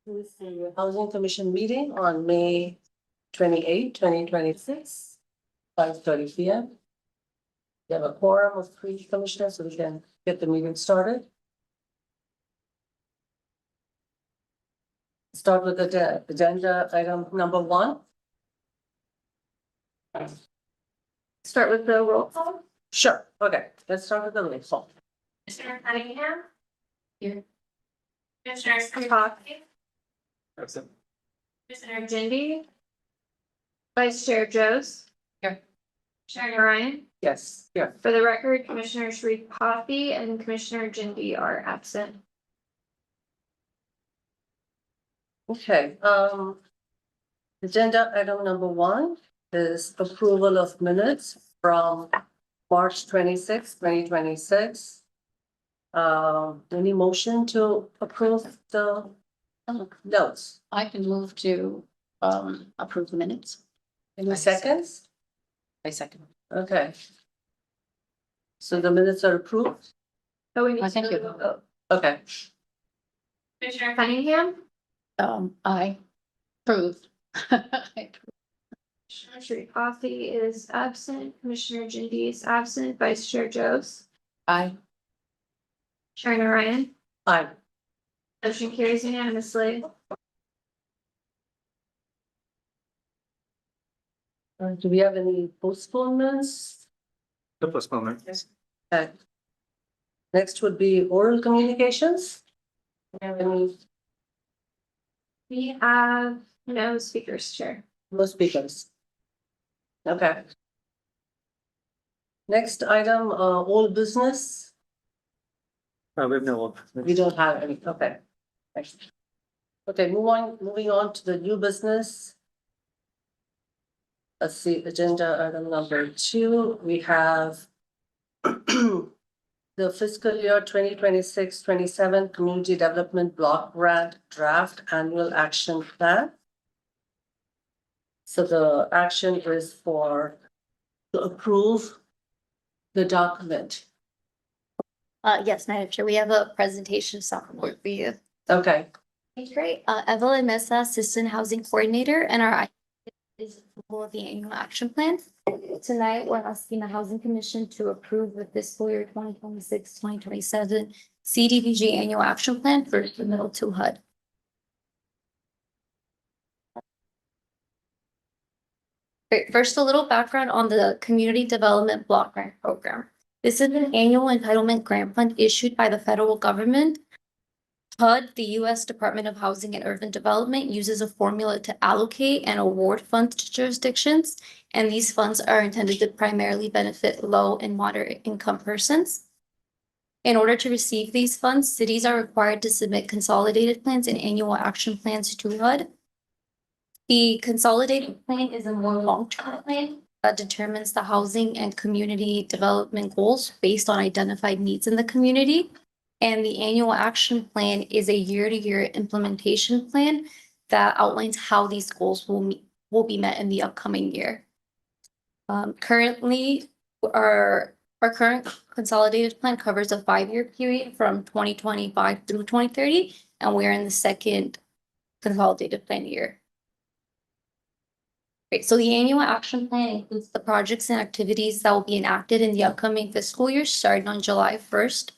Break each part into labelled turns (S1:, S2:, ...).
S1: With the Housing Commission meeting on May 28, 2026, 5:30 p.m. We have a quorum of 3 commissioners, so we can get the meeting started. Start with the agenda item number 1.
S2: Start with the roll call.
S1: Sure, okay, let's start with the roll call.
S2: Commissioner Cunningham.
S3: Here.
S2: Commissioner Coffey.
S3: Absent.
S2: Commissioner Jindy. Vice Chair Joes.
S3: Here.
S2: Commissioner Ryan.
S1: Yes, yeah.
S2: For the record, Commissioner Sharif Coffey and Commissioner Jindy are absent.
S1: Okay, agenda item number 1 is approval of minutes from March 26, 2026. Any motion to approve the notes?
S3: I can move to approve the minutes.
S1: Any seconds?
S3: I second.
S1: Okay. So the minutes are approved?
S2: So we need
S3: Thank
S2: to
S3: you.
S2: vote.
S1: Okay,
S2: Commissioner Cunningham.
S3: I approved.
S2: Commissioner Sharif Coffey is absent. Commissioner Jindy is absent. Vice Chair Joes.
S3: I
S2: Commissioner Ryan.
S1: aye.
S2: Motion carries unanimously.
S1: Do we have any postponements?
S3: the postponement.
S1: Okay. Next would be oral communications. Do we have any
S2: We have no speakers, Chair.
S1: no speakers? Okay. Next item, old business.
S3: We have no.
S1: We don't have any, okay. Thanks. Okay, moving on to the new business. Let's see, agenda item number 2, we have the fiscal year 2026-27 Community Development Block Grant Draft Annual Action Plan. So the action is to approve the document.
S4: Yes, Madam Chair, we have a presentation support for you.
S1: Okay,
S4: Okay, great. Evelyn Mesa, Assistant Housing Coordinator, and our is approval of the annual action plan. Tonight, we're asking the Housing Commission to approve the fiscal year 2026-2027 CDBG annual action plan for the middle to HUD. Great. First, a little background on the Community Development Block Grant Program. This is an annual entitlement grant fund issued by the federal government. HUD, the U.S. Department of Housing and Urban Development, uses a formula to allocate and award funds to jurisdictions, and these funds are intended to primarily benefit low and moderate income persons. In order to receive these funds, cities are required to submit consolidated plans and annual action plans to HUD. The consolidated plan is a more long-term plan that determines the housing and community development goals based on identified needs in the community. And the annual action plan is a year-to-year implementation plan that outlines how these goals will be met in the upcoming year. Currently, our current consolidated plan covers a 5-year period from 2025 through 2030, and we're in the second consolidated plan year. Great, so the annual action plan includes the projects and activities that will be enacted in the upcoming fiscal year starting on July 1st.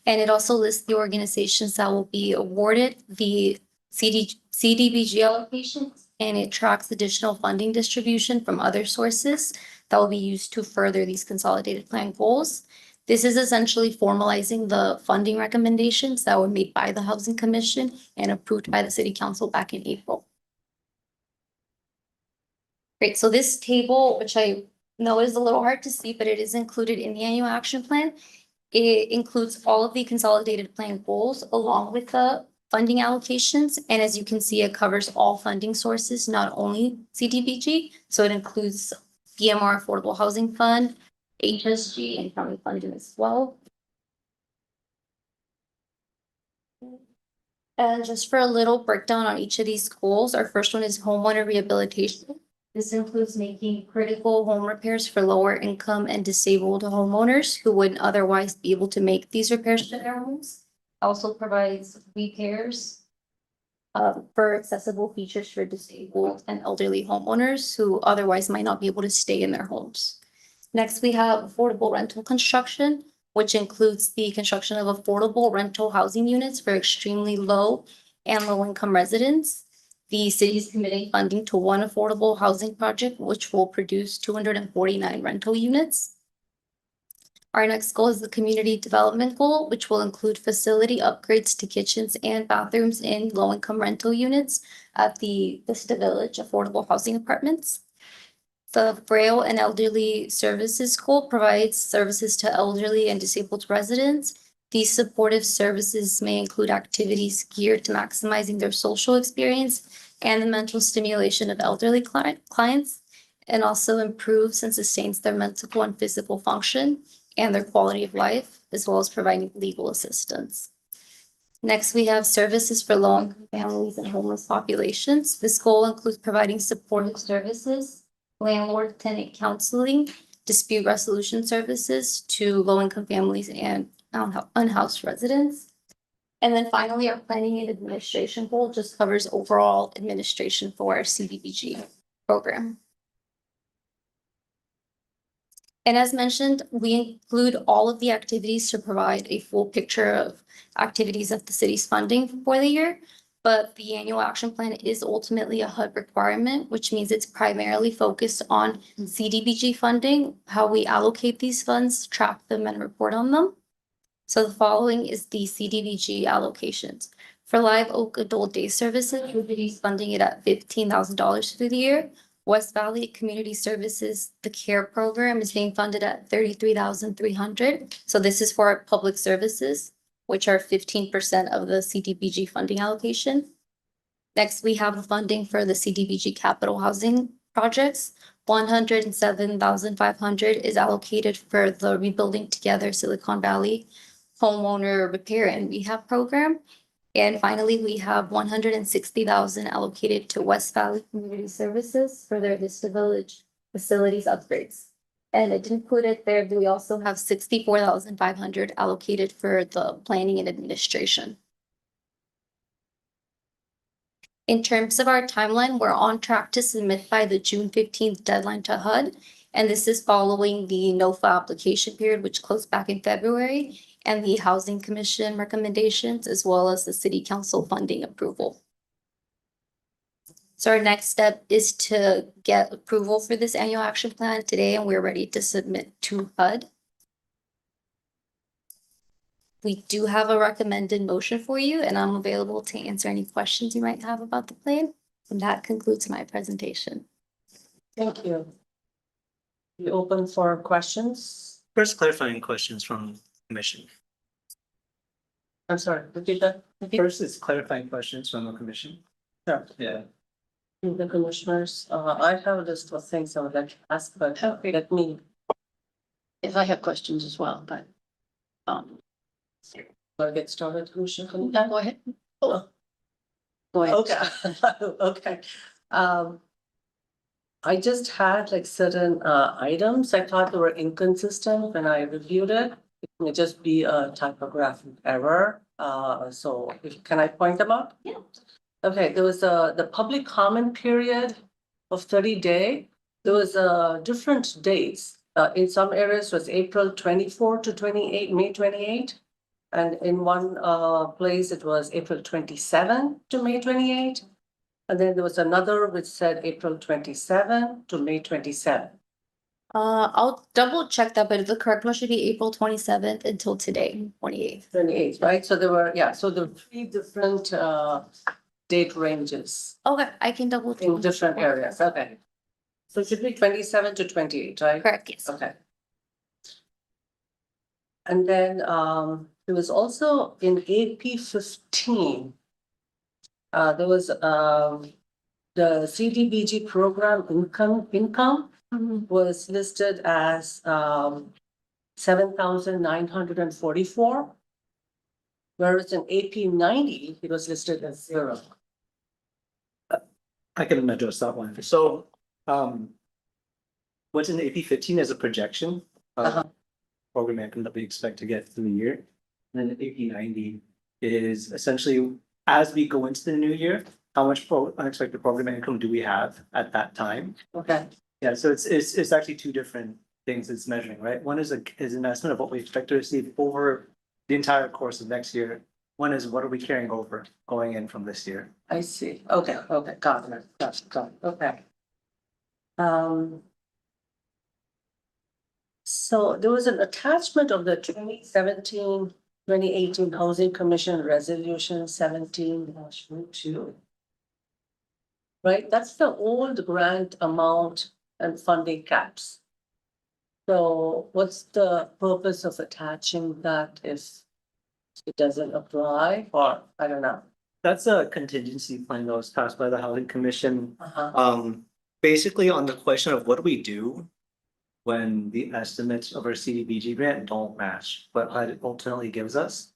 S4: And it also lists the organizations that will be awarded the CDBG allocations, and it tracks additional funding distribution from other sources that will be used to further these consolidated plan goals. This is essentially formalizing the funding recommendations that were made by the Housing Commission and approved by the City Council back in April. Great, so this table, which I know is a little hard to see, but it is included in the annual action plan. It includes all of the consolidated plan goals along with the funding allocations. And as you can see, it covers all funding sources, not only CDBG. So it includes DMR Affordable Housing Fund, HSG, and county funding as well. And just for a little breakdown on each of these goals, our first one is homeowner rehabilitation. This includes making critical home repairs for lower income and disabled homeowners who wouldn't otherwise be able to make these repairs to their homes. Also provides repairs for accessible features for disabled and elderly homeowners who otherwise might not be able to stay in their homes. Next, we have affordable rental construction, which includes the construction of affordable rental housing units for extremely low and low income residents. The city is committing funding to one affordable housing project, which will produce 249 rental units. Our next goal is the community development goal, which will include facility upgrades to kitchens and bathrooms in low-income rental units at the Vista Village Affordable Housing Apartments. The Braille and Elderly Services Goal provides services to elderly and disabled residents. These supportive services may include activities geared to maximizing their social experience and the mental stimulation of elderly clients, and also improves and sustains their mental and physical function and their quality of life, as well as providing legal assistance. Next, we have services for low-income families and homeless populations. This goal includes providing supportive services, landlord-tenant counseling, dispute resolution services to low-income families and unhoused residents. And then finally, our planning and administration goal just covers overall administration for our CDBG program. And as mentioned, we include all of the activities to provide a full picture of activities that the city's funding for the year. But the annual action plan is ultimately a HUD requirement, which means it's primarily focused on CDBG funding, how we allocate these funds, track them, and report on them. So the following is the CDBG allocations. For Live Oak Adult Day Services, we'll be funding it at $15,000 through the year. West Valley Community Services, the CARE program is being funded at $33,300. So this is for our public services, which are 15% of the CDBG funding allocation. Next, we have the funding for the CDBG capital housing projects. $107,500 is allocated for the Rebuilding Together Silicon Valley homeowner repair and rehab program. And finally, we have $160,000 allocated to West Valley Community Services for their Vista Village facilities upgrades. And it included there, we also have $64,500 allocated for the planning and administration. In terms of our timeline, we're on track to submit by the June 15th deadline to HUD. And this is following the NOFA application period, which closed back in February, and the Housing Commission recommendations, as well as the City Council funding approval. So our next step is to get approval for this annual action plan today, and we're ready to submit to HUD. We do have a recommended motion for you, and I'm available to answer any questions you might have about the plan. And that concludes my presentation.
S1: Thank you. We open for questions.
S5: First, clarifying questions from commission.
S1: I'm sorry, repeat that.
S5: First is clarifying questions from the commission.
S1: Sure.
S5: Yeah.
S1: The commissioners, I have a list of things I would like to ask, but let me
S3: If I have questions as well, but,
S1: get started, Commissioner.
S3: go ahead. Oh. Go ahead.
S1: Okay, okay. I just had like certain items I thought they were inconsistent when I reviewed it. It may just be a typographic error. So can I point them out?
S3: Yeah.
S1: Okay, there was the public comment period of 30-day. There was different dates. In some areas was April 24 to 28, May 28. And in one place it was April 27 to May 28. And then there was another which said April 27 to May 27.
S4: I'll double check that, but the correct one should be April 27th until today, 28th.
S1: 28, right? So there were, yeah, so there were 3 different date ranges
S4: Okay, I can double check.
S1: in different areas. Okay. So it should be 27 to 28, right?
S4: Correct, yes.
S1: Okay. And then there was also in AP 15. There was the CDBG program income was listed as 7,944. Whereas in AP 90, it was listed as 0.
S5: I can address that one. So, what's in AP 15 is a projection
S1: Uh-huh.
S5: of program income that we expect to get through the year. And then AP 90 is essentially as we go into the new year, how much unexpected program income do we have at that time?
S1: Okay,
S5: Yeah, so it's actually two different things it's measuring, right? One is an estimate of what we expect to receive over the entire course of next year. One is what are we carrying over going in from this year?
S1: I see. Okay, got it, okay. So there was an attachment of the 2018 Housing Commission Resolution 17-2. Right, that's the old grant amount and funding caps. So what's the purpose of attaching that if it doesn't apply, or I don't know?
S5: That's a contingency plan that was passed by the Housing Commission.
S1: Uh-huh.
S5: Basically on the question of what do we do when the estimates of our CDBG grant don't match what HUD ultimately gives us.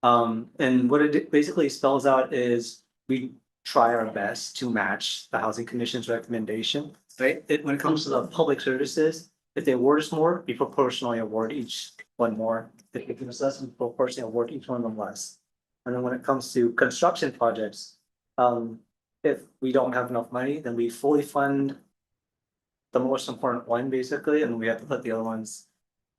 S5: And what it basically spells out is we try our best to match the Housing Commission's recommendation, right? When it comes to the public services, if they award us more, we proportionally award each one more. If they give us less, we proportionally award each one of them less. And then when it comes to construction projects, if we don't have enough money, then we fully fund the most important one basically, and we have to put the other ones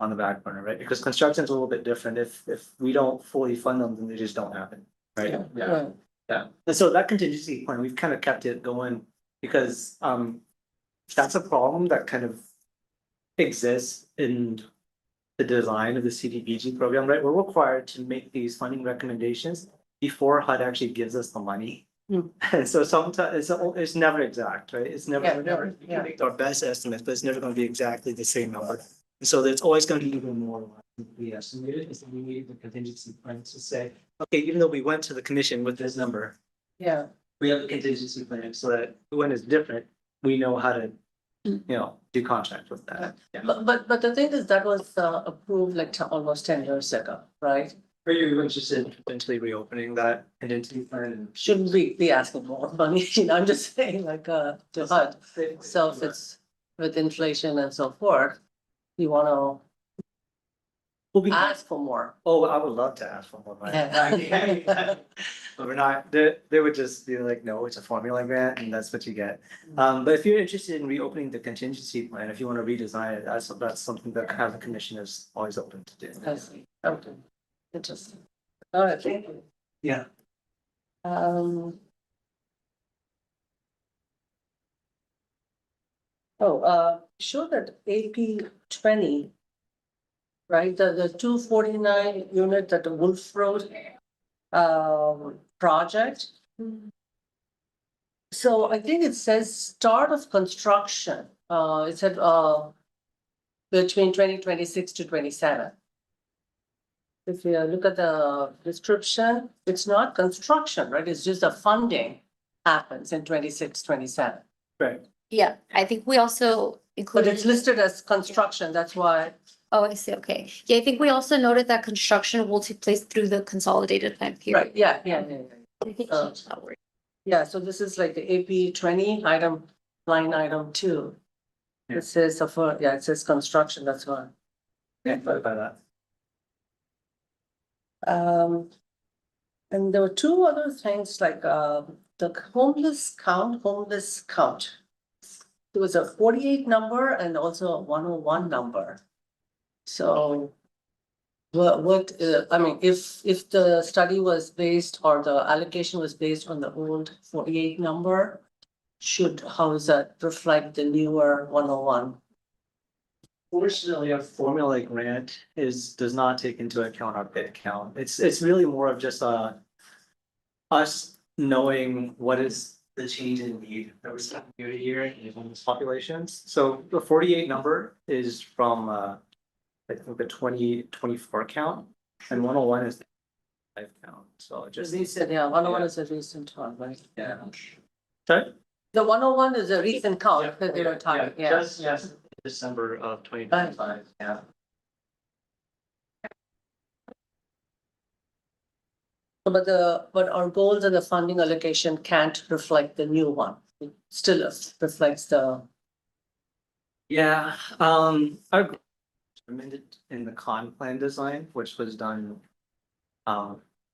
S5: on the back burner, right? Because construction is a little bit different. If we don't fully fund them, then they just don't happen, right?
S1: Right.
S5: Yeah, and so that contingency plan, we've kind of kept it going because that's a problem that kind of exists in the design of the CDBG program, right? We're required to make these funding recommendations before HUD actually gives us the money.
S1: Hmm.
S5: And so sometimes it's never exact, right? It's never,
S1: Yeah,
S5: we're never, we
S1: yeah.
S5: can make our best estimates, but it's never gonna be exactly the same number. And so it's always gonna be even more than we estimated, is that we need the contingency plan to say, okay, even though we went to the commission with this number,
S1: Yeah,
S5: we have a contingency plan so that when it's different, we know how to, do contract with that. Yeah.
S1: but the thing is, that was approved like almost 10 years ago, right?
S5: Are you interested in potentially reopening that contingency plan?
S1: Shouldn't we be asking more money? I'm just saying like to HUD. So if it's with inflation and so forth, you wanna
S5: Well, we
S1: ask for more.
S5: Oh, I would love to ask for more money.
S1: Yeah.
S5: But we're not, they would just be like, no, it's a formula grant and that's what you get. But if you're interested in reopening the contingency plan, if you want to redesign it, that's something that the commission is always open to do.
S1: I see. Okay, interesting. All right, thank you.
S5: Yeah.
S1: Show that AP 20. Right, the 249 unit that the Wolf Road project. So I think it says start of construction, it said between 2026 to 27. If you look at the description, it's not construction, right? It's just the funding happens in 26, 27.
S5: Right.
S4: Yeah, I think we also
S1: But
S4: included.
S1: it's listed as construction, that's why.
S4: Oh, I see, okay. Yeah, I think we also noted that construction will take place through the consolidated plan period.
S1: Right, yeah.
S4: We can change that word.
S1: Yeah, so this is like the AP 20 item, line item 2.
S5: Yeah.
S1: It says, it says construction, that's why.
S5: Yeah, by that.
S1: And there were two other things like the homeless count. There was a 48 number and also a 101 number. So I mean, if the study was based or the allocation was based on the old 48 number, how does that reflect the newer 101?
S5: Fortunately, a formula grant does not take into account our bid count. It's really more of just us knowing what is the change in need that we're seeing year to year in homeless populations. So the 48 number is from I think the 2024 count, and 101 is the life count. So just
S1: Recent, yeah, 101 is a recent one, right?
S5: yeah. Sorry?
S1: The 101 is a recent count that they were talking, yeah.
S5: Just December of 2025, yeah.
S1: But our goals and the funding allocation can't reflect the new one. It still reflects the.
S5: Yeah, recommended in the con plan design, which was done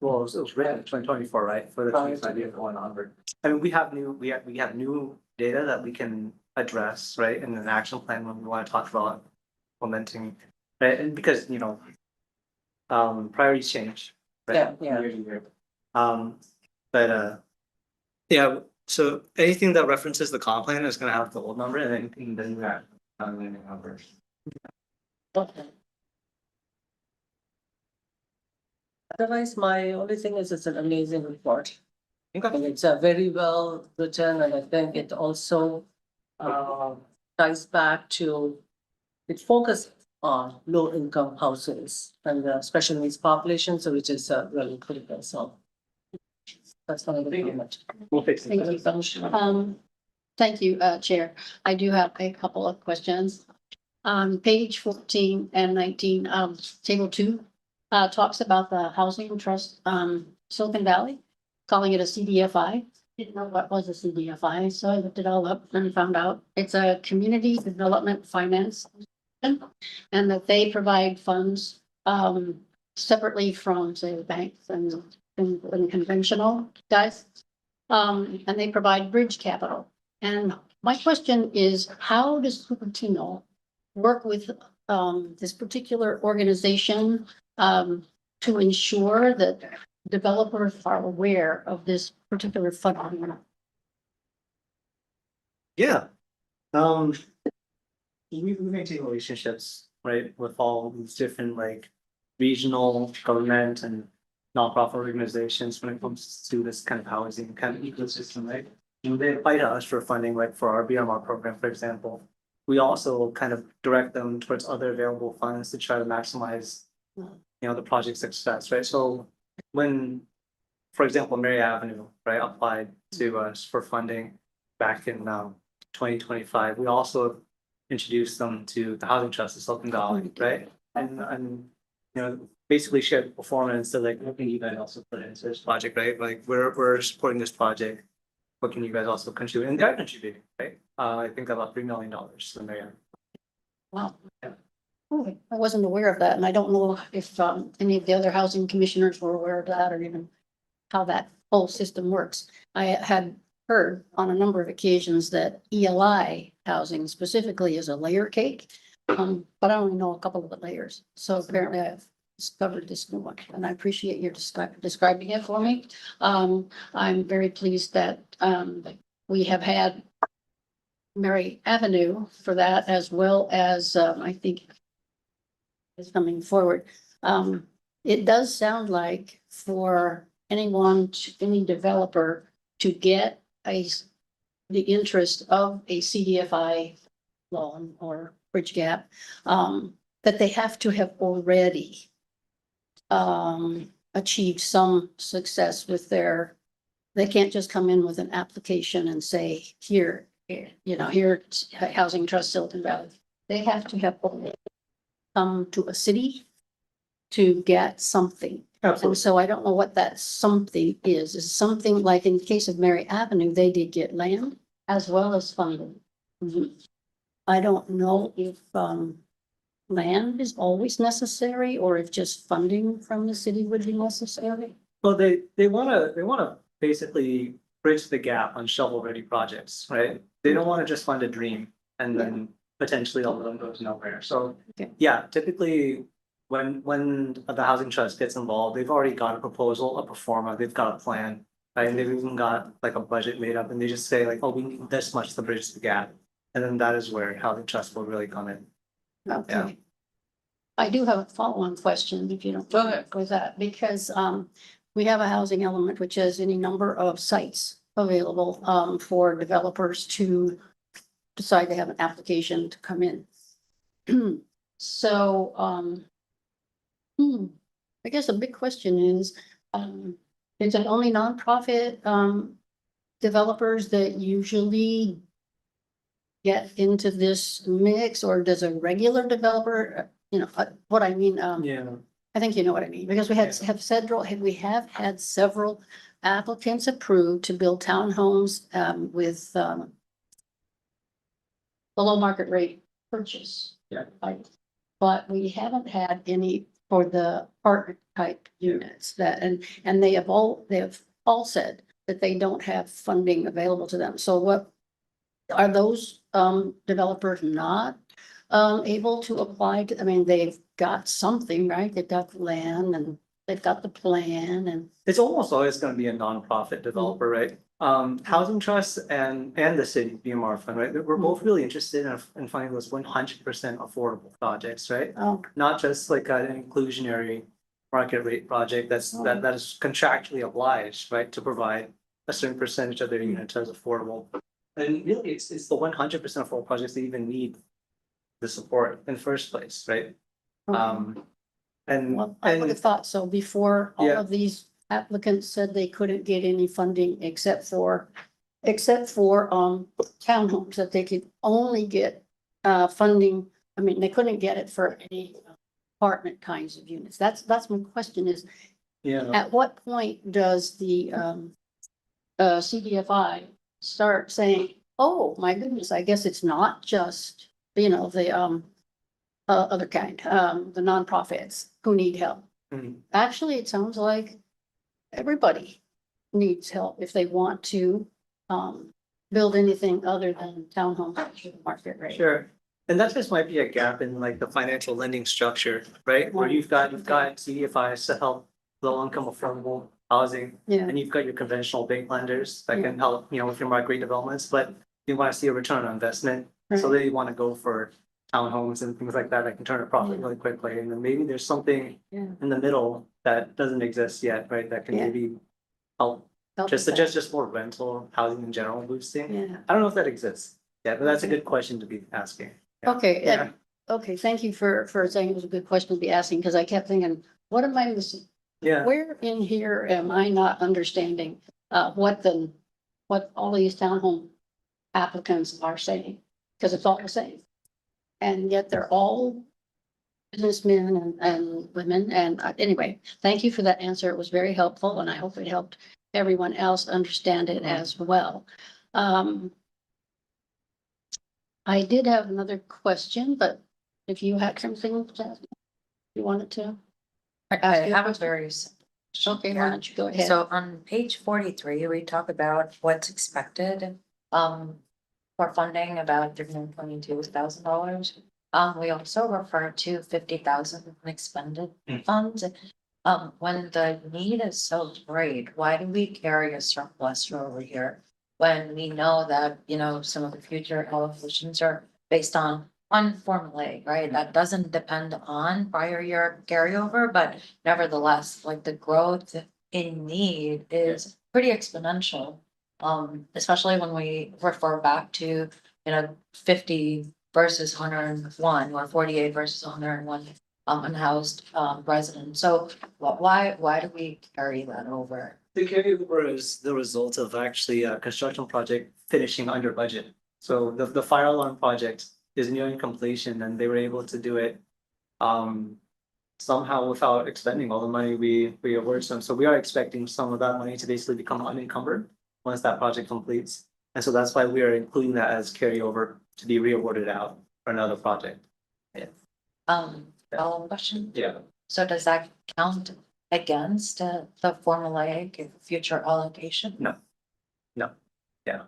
S5: well, it was written in 2024, right, for the 25 year going onward. I mean, we have new data that we can address, right, in an action plan when we want to talk about implementing, right, and because, priorities change, right?
S1: Yeah, yeah.
S5: Year to year. But yeah, so anything that references the comp plan is gonna have the old number, and anything that you have landing numbers.
S1: Okay. Otherwise, my only thing is it's an amazing report. And it's very well written, and I think it also ties back to, it focuses on low income houses and the special needs population, so which is really critical, so. That's not a big much.
S5: We'll fix it.
S3: Thank you. Thank you, Chair. I do have a couple of questions. Page 14 and 19, table 2, talks about the housing trust, Silicon Valley, calling it a CDFI. Didn't know what was a CDFI, so I looked it all up and found out it's a community development finance. And that they provide funds, separately from, say, the banks and conventional guys. And they provide bridge capital. And my question is, how does Cupertino work with this particular organization to ensure that developers are aware of this particular funding?
S5: Yeah. We maintain relationships, right, with all these different like regional government and nonprofit organizations when it comes to this kind of housing kind of ecosystem, right? And they invite us for funding, like for our BMR program, for example. We also kind of direct them towards other available funds to try to maximize, the project success, right? So when, for example, Mary Avenue, right, applied to us for funding back in 2025, we also introduced them to the Housing Trust of Silicon Valley, right? And basically shared the performance of like, what can you guys also put into this project, right? Like, we're supporting this project. What can you guys also contribute? And they're contributing, right? I think about $3 million to the mayor.
S3: Wow.
S5: Yeah.
S3: Oh, I wasn't aware of that, and I don't know if any of the other housing commissioners were aware of that or even how that whole system works. I had heard on a number of occasions that ELI housing specifically is a layer cake, but I only know a couple of the layers. So apparently I've discovered this new one, and I appreciate your describing it for me. I'm very pleased that we have had Mary Avenue for that, as well as I think is coming forward. It does sound like for any developer to get the interest of a CDFI loan or bridge gap, that they have to have already achieved some success with they can't just come in with an application and say, here, Housing Trust Silicon Valley. They have to have already come to a city to get something. And so I don't know what that something is. Is something like in the case of Mary Avenue, they did get land as well as funding. I don't know if land is always necessary or if just funding from the city would be necessary.
S5: Well, they wanna basically bridge the gap on shovel-ready projects, right? They don't wanna just fund a dream and then potentially all of them goes nowhere. So,
S3: Okay.
S5: yeah, typically when the housing trust gets involved, they've already got a proposal, a pro forma, they've got a plan, right? And they've even got like a budget made up and they just say like, oh, we need this much to bridge the gap. And then that is where housing trust will really come in.
S3: Okay.
S5: Yeah.
S3: I do have a follow-on question, if you don't.
S1: Go ahead.
S3: With that, because we have a housing element which has any number of sites available for developers to decide to have an application to come in. So I guess a big question is it only nonprofit developers that usually get into this mix, or does a regular developer, what I mean,
S5: Yeah.
S3: I think you know what I mean, because we have we have had several applicants approved to build townhomes with below market rate purchase.
S5: Yeah.
S3: But we haven't had any for the apartment type units that, and they have all said that they don't have funding available to them. So what, are those, developers not, able to apply to, I mean, they've got something, right? They've got the land and they've got the plan and,
S5: It's almost always gonna be a nonprofit developer, right? Housing trusts and the city, BMR fund, right? We're both really interested in finding those 100% affordable projects, right?
S3: oh,
S5: Not just like an inclusionary market rate project that is contractually obliged, right, to provide a certain percentage of their units as affordable. And really, it's the 100% affordable projects that even need the support in the first place, right? And
S3: well, I would have thought so before all
S5: Yeah.
S3: of these applicants said they couldn't get any funding except for townhomes, that they could only get, funding. I mean, they couldn't get it for any apartment kinds of units. That's my question is,
S5: yeah,
S3: at what point does the, CDFI start saying, oh, my goodness, I guess it's not just, the, other kind, the nonprofits who need help.
S5: Mhm.
S3: Actually, it sounds like everybody needs help if they want to, build anything other than townhomes at the market rate.
S5: sure. And that just might be a gap in like the financial lending structure, right? Where you've got CDFIs to help low income affordable housing.
S3: Yeah,
S5: And you've got your conventional bank lenders that can help, with your market rate developments, but you want to see a return on investment. So
S3: right.
S5: they want to go for townhomes and things like that can turn a profit really quickly. And then maybe there's something
S3: Yeah.
S5: in the middle that doesn't exist yet, right? That can
S3: Yeah.
S5: maybe help
S3: Help
S5: just
S3: with that.
S5: just more rental housing in general boosting.
S3: Yeah,
S5: I don't know if that exists. Yeah, but that's a good question to be asking. Yeah.
S3: okay,
S5: Yeah.
S3: okay, thank you for saying it was a good question to be asking, because I kept thinking, what am I missing?
S5: Yeah,
S3: Where in here am I not understanding, what all these townhome applicants are saying? Because it's all the same. And yet they're all businessmen and women. And anyway, thank you for that answer. It was very helpful, and I hope it helped everyone else understand it as well. I did have another question, but if you had something to ask, you wanted to?
S6: I
S3: Ask you a
S6: have a
S3: question?
S6: very simple.
S3: Okay, why
S6: Yeah.
S3: don't you go ahead?
S6: So on page 43, we talk about what's expected, for funding about $322,000. We also refer to 50,000 unexpended funds. When the need is so great, why do we carry a surplus over here? When we know that, some of the future allocations are based on formulaic, right? That doesn't depend on prior year carryover, but nevertheless, like the growth in need is pretty exponential. Especially when we refer back to, 50 versus 101 or 48 versus 101 unhoused residents. So why do we carry that over?
S5: the carryover is the result of actually a construction project finishing under budget. So the fire alarm project is nearing completion and they were able to do it somehow without expending all the money we awarded them. So we are expecting some of that money to basically become unencumbered once that project completes. And so that's why we are including that as carryover to be reawarded out for another project.
S6: Follow-up question.
S5: Yeah.
S6: So does that count against the formulaic future allocation?
S5: No. Yeah.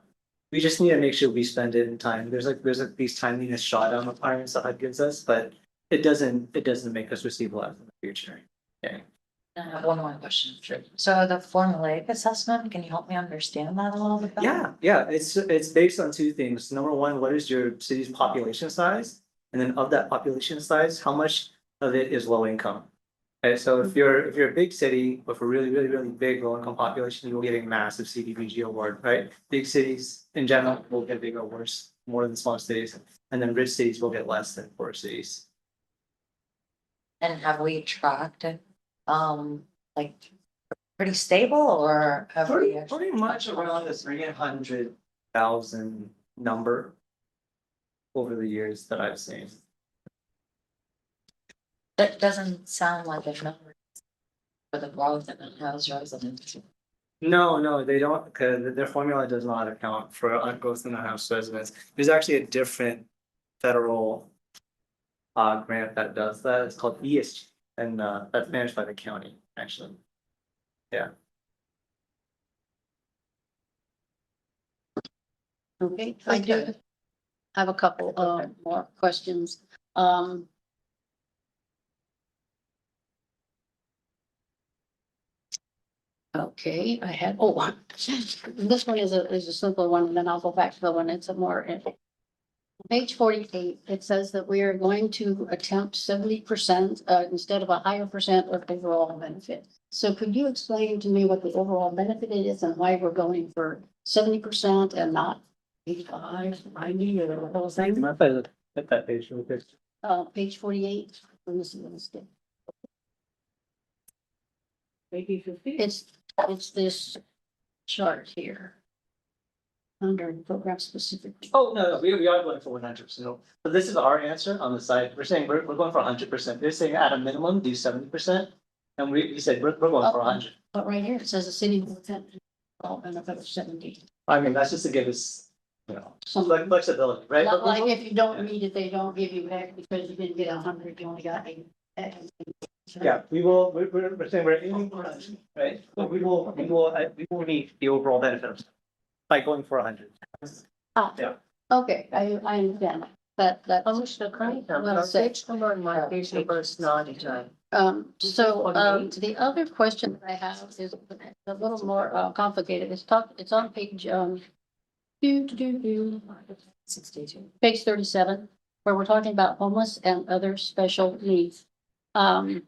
S5: We just need to make sure we spend it in time. There's these timeliness shutdown requirements that HUD gives us, but it doesn't make us receivable in the future. Yeah.
S6: I have one more question. Sure. So the formulaic assessment, can you help me understand that a little bit better?
S5: Yeah, it's based on two things. Number one, what is your city's population size? And then of that population size, how much of it is low income? Okay, so if you're a big city with a really big low income population, you will get a massive CDBG award, right? Big cities in general will get bigger awards more than small cities, and then rich cities will get less than poor cities.
S6: And have we tracked it, like pretty stable or have we?
S5: Pretty much around the 300,000 number over the years that I've seen.
S6: That doesn't sound like a number for the growth in unhoused residents.
S5: No, they don't, because their formula does not account for growth in the house residents. There's actually a different federal grant that does that. It's called ESG, And that's managed by the county, actually.
S3: Okay, I do
S1: Okay.
S3: have a couple more questions. Um. Okay, I had, this one is a simple one, and then I'll go back to the one, it's a more. Page 48, it says that we are going to attempt 70% instead of a higher percent of overall benefit. So could you explain to me what the overall benefit is and why we're going for 70% and not 85, 90, or the whole
S5: You
S3: thing?
S5: mind if I look at that page real quick?
S3: Page 48. Let me see what it's doing.
S1: Maybe 50?
S3: It's this chart here. Under program specific.
S5: Oh, no, we are going for 100%. So this is our answer on the side. We're saying we're going for 100%. They're saying at a minimum, do 70%. And we said we're going for 100.
S3: But right here, it says the city will attempt all benefit of 70.
S5: I mean, that's just to give us, some
S3: Some,
S5: flexibility, right?
S3: not
S5: But we're-
S3: like if you don't need it, they don't give you back because you didn't get 100, you only got 80.
S5: Yeah, we're saying we're aiming for 100, right? But we will meet the overall benefit by going for 100.
S3: Okay, I understand that.
S1: Commissioner Cunningham,
S3: Well
S1: your
S3: said.
S1: page number on my page number is not done.
S3: The other question I have is a little more complicated. It's on page, do.
S1: 62.
S3: Page 37, where we're talking about homeless and other special needs. And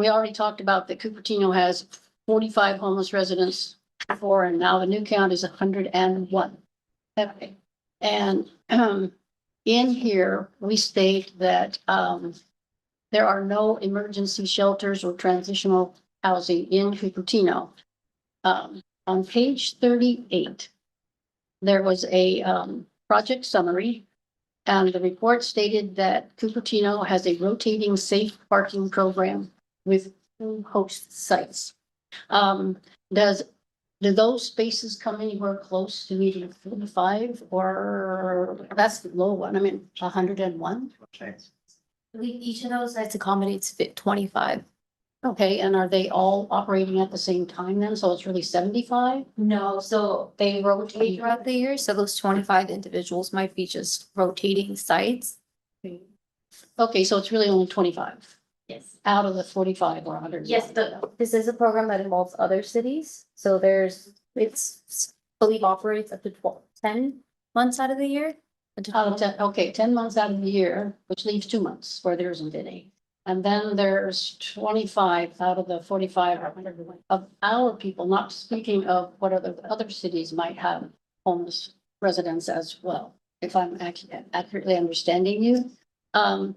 S3: we already talked about that Cupertino has 45 homeless residents before, and now the new count is 101. Okay. And in here, we state that there are no emergency shelters or transitional housing in Cupertino. On page 38, there was a project summary. And the report stated that Cupertino has a rotating safe parking program with 2 host sites. Do those spaces come anywhere close to meeting 45, or that's the low one? I mean, 101?
S4: Each of those sites accommodates 25.
S3: Okay, and are they all operating at the same time then? So it's really 75?
S4: No, so
S3: They rotate.
S4: throughout the year, so those 25 individuals might be just rotating sites.
S3: Okay, so it's really only 25
S4: Yes.
S3: out of the 45 or 100.
S4: Yes, but this is a program that involves other cities, so it's fully operates up to 10 months out of the year.
S3: Out of 10, okay, 10 months out of the year, which leaves 2 months where there isn't any. And then there's 25 out of the 45 or 100 of our people, not speaking of what other cities might have homeless residents as well, if I'm accurately understanding you. I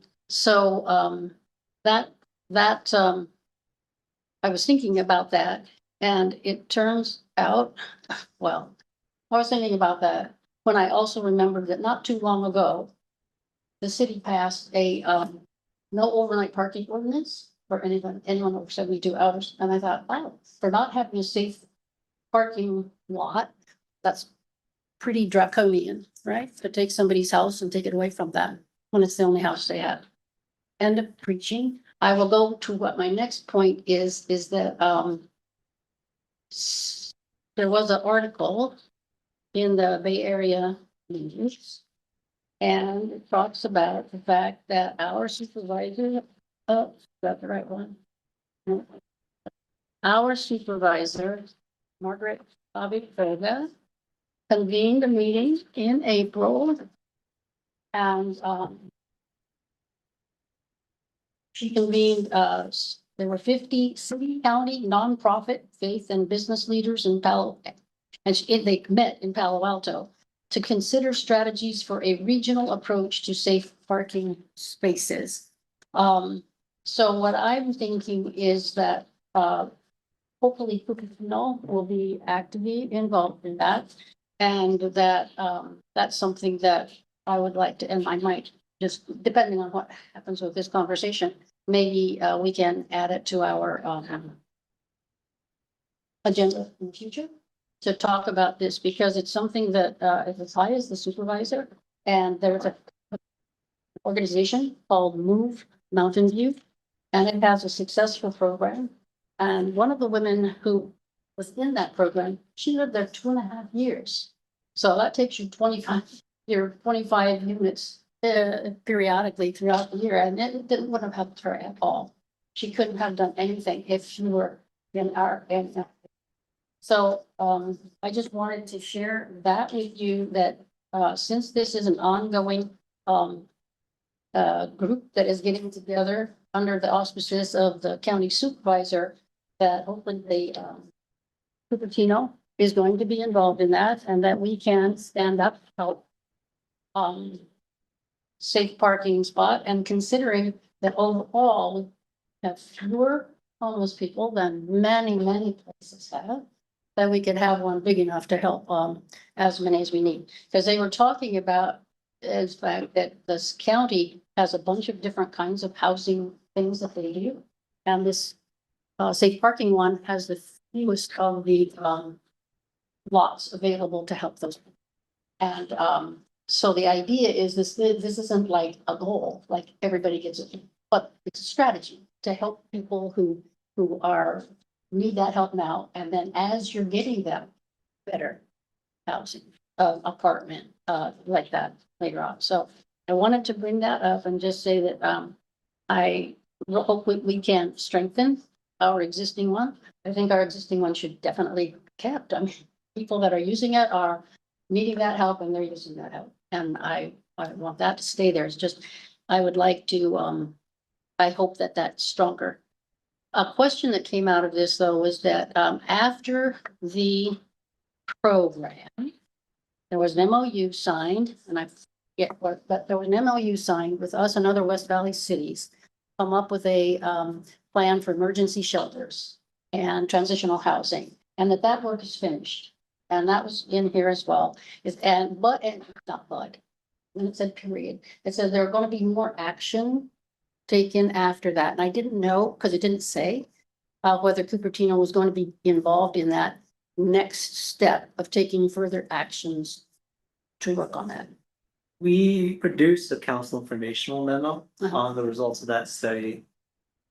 S3: was thinking about that, and it turns out, well, I was thinking about that when I also remembered that not too long ago, the city passed a no overnight parking ordinance for anyone over 72 hours. And I thought, wow, for not having a safe parking lot, that's pretty draconian, right? To take somebody's house and take it away from them when it's the only house they have. End of preaching. I will go to what my next point is that there was an article in the Bay Area News. And it talks about the fact that our supervisor, oh, is that the right one? No. Our supervisor, Margaret Bobby Vega, convened a meeting in April. And she convened, there were 50 city, county, nonprofit, faith and business leaders in they met in Palo Alto to consider strategies for a regional approach to safe parking spaces. So what I'm thinking is that, hopefully Cupertino will be actively involved in that. And that, that's something that I would like to, and I might just, depending on what happens with this conversation, maybe, we can add it to our, agenda in the future to talk about this, because it's something that is as high as the supervisor, and there's a organization called Move Mountain View, And it has a successful program. And one of the women who was in that program, she lived there 2.5 years. So that takes you 25 units periodically throughout the year, and it wouldn't have helped her at all. She couldn't have done anything if she were in our, in. So, I just wanted to share that with you, that, since this is an ongoing, group that is getting together under the auspices of the county supervisor, that hopefully the, Cupertino is going to be involved in that, and that we can stand up, help, safe parking spot, and considering that overall we have fewer homeless people than many places have, that we could have one big enough to help, as many as we need. Because they were talking about, is fact that this county has a bunch of different kinds of housing things that they do. And this, safe parking one has the fewest of the, lots available to help those. And, so the idea is this isn't like a goal, like everybody gets it, but it's a strategy to help people who are, need that help now. And then as you're getting them better housing, apartment, like that later on. So I wanted to bring that up and just say that, I hope we can strengthen our existing one. I think our existing one should definitely be kept. I mean, people that are using it are needing that help and they're using that help. And I want that to stay there. It's just, I would like to, I hope that that's stronger. A question that came out of this, though, was that, after the program, there was an MOU signed, and I forget what, but there was an MOU signed with us and other West Valley cities, come up with a, plan for emergency shelters and transitional housing, and that work is finished. And that was in here as well, not but, and it said period, it says there are gonna be more action taken after that, and I didn't know, because it didn't say, whether Cupertino was going to be involved in that next step of taking further actions to work on that.
S5: We produced a council informational memo
S3: Uh-huh.
S5: on the results of that study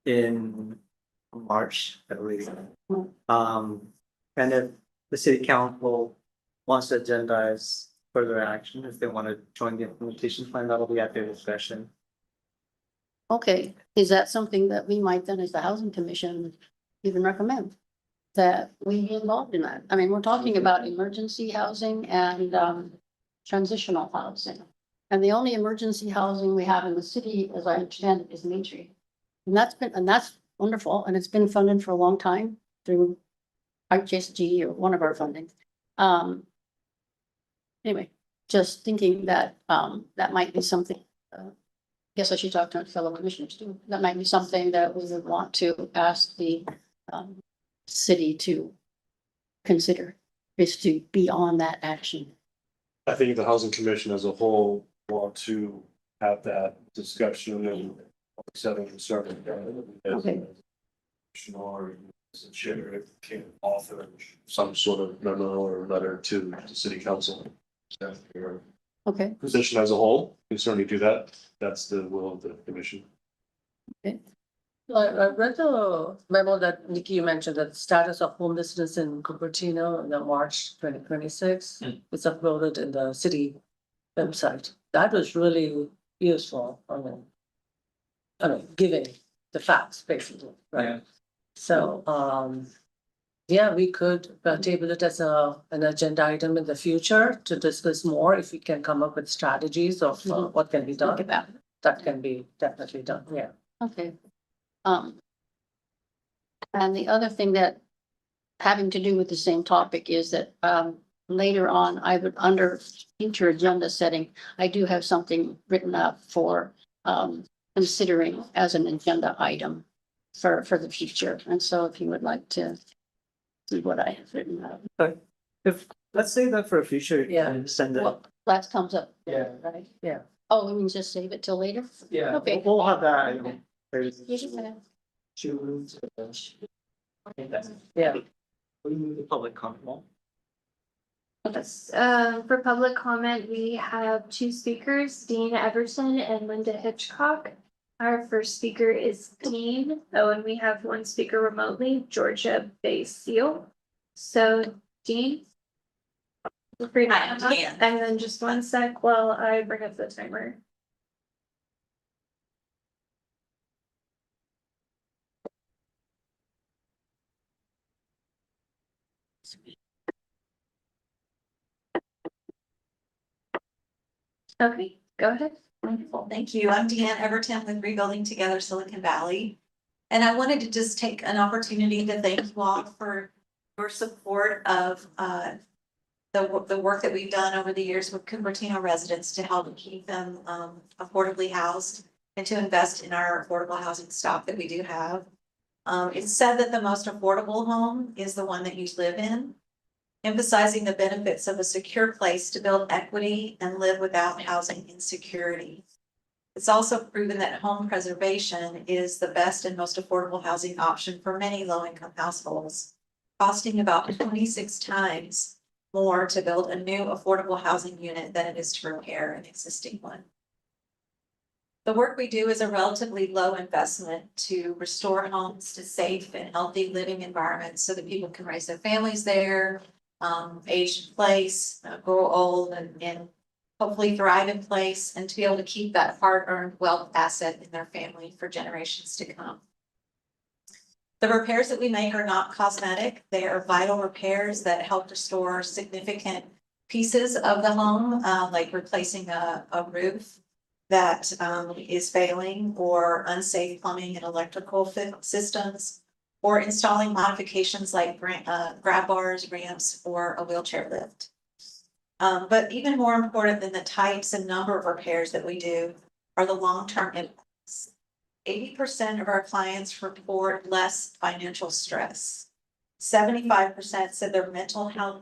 S5: in March, I believe. And if the city council wants to agendize further action, if they want to join the implementation plan, that'll be at their discretion.
S3: Okay, is that something that we might then, as the housing commission, even recommend? That we be involved in that? I mean, we're talking about emergency housing and, transitional housing. And the only emergency housing we have in the city, as I understand it, is Main Street. And that's wonderful, and it's been funded for a long time through RJSG or one of our fundings. Anyway, just thinking that, that might be something, guess I should talk to fellow commissioners too. That might be something that we would want to ask the, city to consider, is to be on that action.
S7: I think the housing commission as a whole want to have that discussion and setting concern.
S3: Okay.
S7: Or chair can author some sort of memo or letter to the city council. Your
S3: Okay,
S7: position as a whole, you can certainly do that. That's the will of the commission.
S1: I read the memo that Nikki, you mentioned, that status of homelessness in Cupertino in the March 2026. It's uploaded in the city website. That was really useful. I mean, giving the facts basically, right? So, yeah, we could table it as an agenda item in the future to discuss more if we can come up with strategies of what can be done.
S3: look at that.
S1: That can be definitely done, yeah.
S3: Okay. And the other thing that having to do with the same topic is that, later on, I would, under future agenda setting, I do have something written up for, considering as an agenda item for the future. And so if you would like to see what I have written up.
S5: If, let's say that for a future,
S1: Yeah.
S5: and send it.
S3: Well, that comes up.
S5: Yeah.
S3: Right?
S1: Yeah.
S3: Oh, we can just save it till later?
S5: Yeah,
S3: Okay.
S5: we'll have that. There's
S3: You
S1: Yeah.
S5: We move the public comment.
S2: Yes, for public comment, we have two speakers, Dean Everson and Linda Hitchcock. Our first speaker is Dean. Oh, and we have one speaker remotely, Georgia Basile. So Dean. Feel free to come up, and then just one sec while I bring up the timer. Okay, go ahead.
S8: Wonderful, thank you. I'm Deanne Everton with Rebuilding Together Silicon Valley. And I wanted to just take an opportunity to thank you all for your support of the work that we've done over the years with Cupertino residents to help keep them affordably housed and to invest in our affordable housing stock that we do have. It's said that the most affordable home is the one that you live in, emphasizing the benefits of a secure place to build equity and live without housing insecurity. It's also proven that home preservation is the best and most affordable housing option for many low-income households, costing about 26 times more to build a new affordable housing unit than it is to repair an existing one. The work we do is a relatively low investment to restore homes to safe and healthy living environments so that people can raise their families there, age in place, grow old and hopefully thrive in place, and to be able to keep that hard-earned wealth asset in their family for generations to come. The repairs that we make are not cosmetic. They are vital repairs that help restore significant pieces of the home, like replacing a roof that is failing, or unsafe plumbing and electrical systems, or installing modifications like grab bars, ramps, or a wheelchair lift. But even more important than the types and number of repairs that we do are the long-term impacts. 80% of our clients report less financial stress. 75% said their mental health.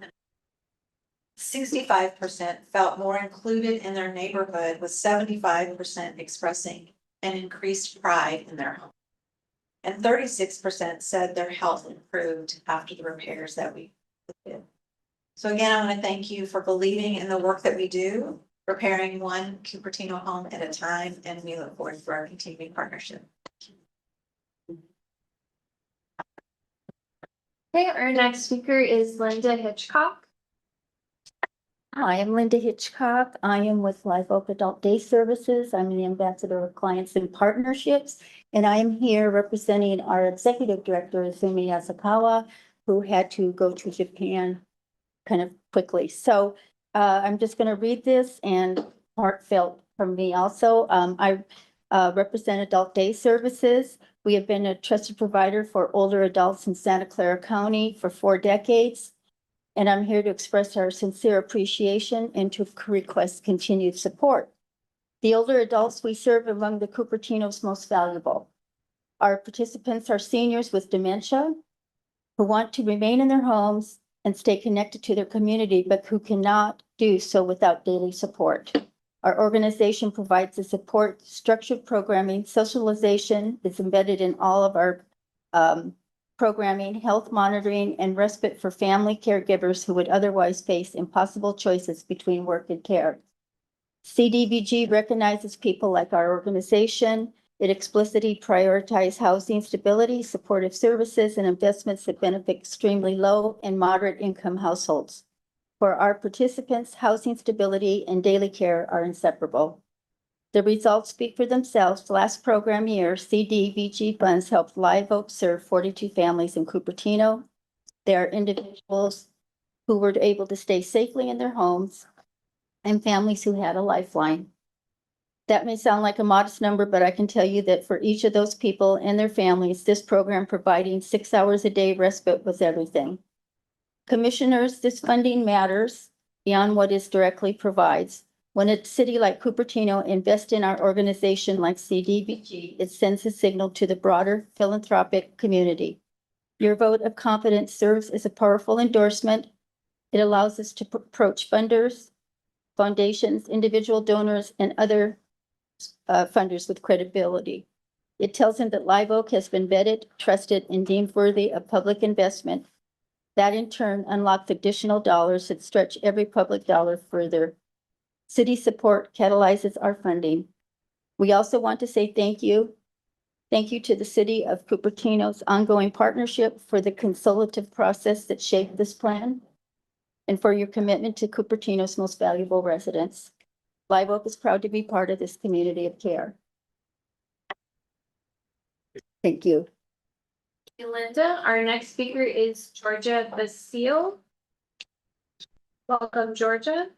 S8: 65% felt more included in their neighborhood, with 75% expressing an increased pride in their home. And 36% said their health improved after the repairs that we did. So again, I want to thank you for believing in the work that we do, repairing one Cupertino home at a time, and we look forward to our continuing partnership.
S2: Okay, our next speaker is Linda Hitchcock.
S9: Hi, I'm Linda Hitchcock. I am with Live Oak Adult Day Services. I'm the ambassador of clients and partnerships, and I am here representing our executive director, Izumi Yasukawa, who had to go to Japan kind of quickly. So I'm just going to read this, and heartfelt from me also. I represent Adult Day Services. We have been a trusted provider for older adults in Santa Clara County for 4 decades. And I'm here to express our sincere appreciation and to request continued support. The older adults we serve are among the Cupertino's most valuable. Our participants are seniors with dementia who want to remain in their homes and stay connected to their community, but who cannot do so without daily support. Our organization provides the support, structured programming, socialization is embedded in all of our programming, health monitoring, and respite for family caregivers who would otherwise face impossible choices between work and care. CDBG recognizes people like our organization. It explicitly prioritizes housing stability, supportive services, and investments that benefit extremely low and moderate income households. For our participants, housing stability and daily care are inseparable. The results speak for themselves. Last program year, CDBG funds helped Live Oak serve 42 families in Cupertino. There are individuals who were able to stay safely in their homes and families who had a lifeline. That may sound like a modest number, but I can tell you that for each of those people and their families, this program providing 6 hours a day respite was everything. Commissioners, this funding matters beyond what it directly provides. When a city like Cupertino invests in our organization like CDBG, it sends a signal to the broader philanthropic community. Your vote of confidence serves as a powerful endorsement. It allows us to approach funders, foundations, individual donors, and other funders with credibility. It tells them that Live Oak has been vetted, trusted, and deemed worthy of public investment. That in turn unlocks additional dollars that stretch every public dollar further. City support catalyzes our funding. We also want to say thank you. Thank you to the city of Cupertino's ongoing partnership for the consultative process that shaped this plan and for your commitment to Cupertino's most valuable residents. Live Oak is proud to be part of this community of care. Thank you.
S2: Linda, our next speaker is Georgia Basile. Welcome, Georgia.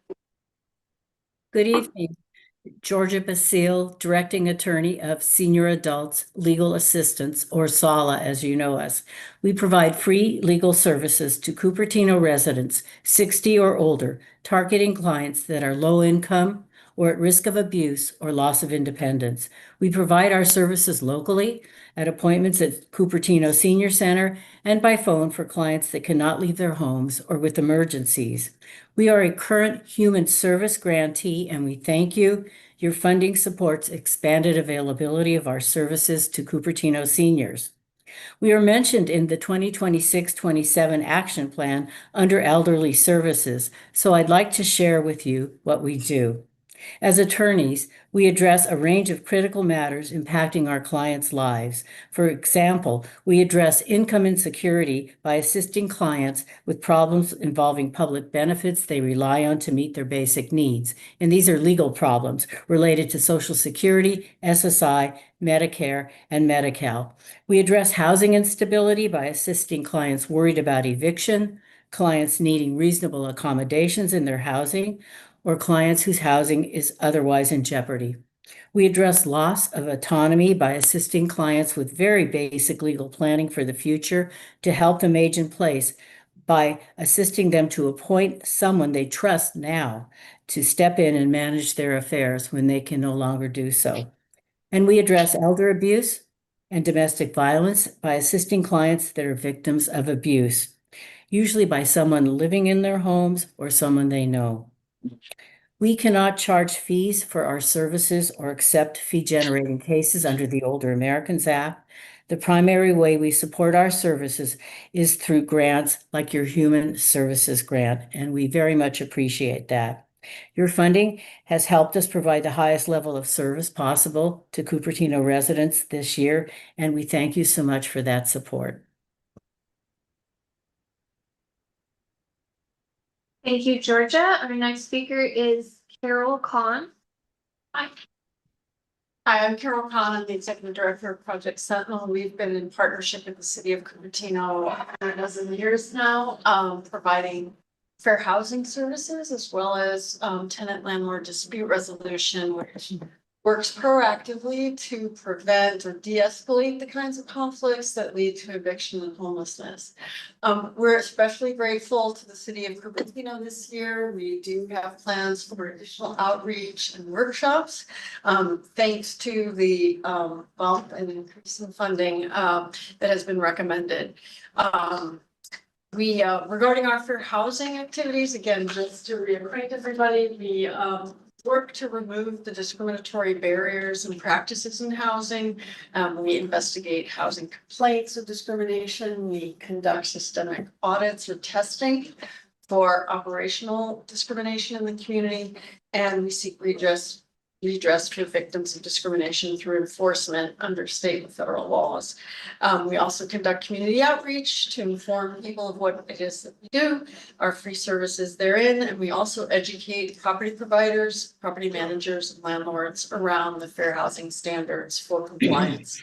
S10: Good evening. Georgia Basile, Directing Attorney of Senior Adults Legal Assistance, or SALA, as you know us. We provide free legal services to Cupertino residents 60 or older, targeting clients that are low income or at risk of abuse or loss of independence. We provide our services locally at appointments at Cupertino Senior Center and by phone for clients that cannot leave their homes or with emergencies. We are a current human service grantee, and we thank you. Your funding supports expanded availability of our services to Cupertino seniors. We are mentioned in the 2026-27 action plan under elderly services, so I'd like to share with you what we do. As attorneys, we address a range of critical matters impacting our clients' lives. For example, we address income insecurity by assisting clients with problems involving public benefits they rely on to meet their basic needs. And these are legal problems related to Social Security, SSI, Medicare, and Medi-Cal. We address housing instability by assisting clients worried about eviction, clients needing reasonable accommodations in their housing, or clients whose housing is otherwise in jeopardy. We address loss of autonomy by assisting clients with very basic legal planning for the future to help them age in place by assisting them to appoint someone they trust now to step in and manage their affairs when they can no longer do so. And we address elder abuse and domestic violence by assisting clients that are victims of abuse, usually by someone living in their homes or someone they know. We cannot charge fees for our services or accept fee-generating cases under the Older Americans Act. The primary way we support our services is through grants like your Human Services Grant, and we very much appreciate that. Your funding has helped us provide the highest level of service possible to Cupertino residents this year, and we thank you so much for that support.
S2: Thank you, Georgia. Our next speaker is Carol Kahn.
S11: Hi, I'm Carol Kahn. I'm the Executive Director of Project Sentinel. We've been in partnership with the city of Cupertino for a dozen years now, providing fair housing services as well as tenant landlord dispute resolution, which works proactively to prevent or de-escalate the kinds of conflicts that lead to eviction and homelessness. We're especially grateful to the city of Cupertino this year. We do have plans for additional outreach and workshops, thanks to the bump and increase in funding that has been recommended. Regarding our fair housing activities, again, just to reacquaint everybody, we work to remove the discriminatory barriers and practices in housing. We investigate housing complaints of discrimination. We conduct systemic audits or testing for operational discrimination in the community, and we seek redress for victims of discrimination through enforcement under state and federal laws. We also conduct community outreach to inform people of what it is that we do, our free services therein, and we also educate property providers, property managers, and landlords around the fair housing standards for compliance.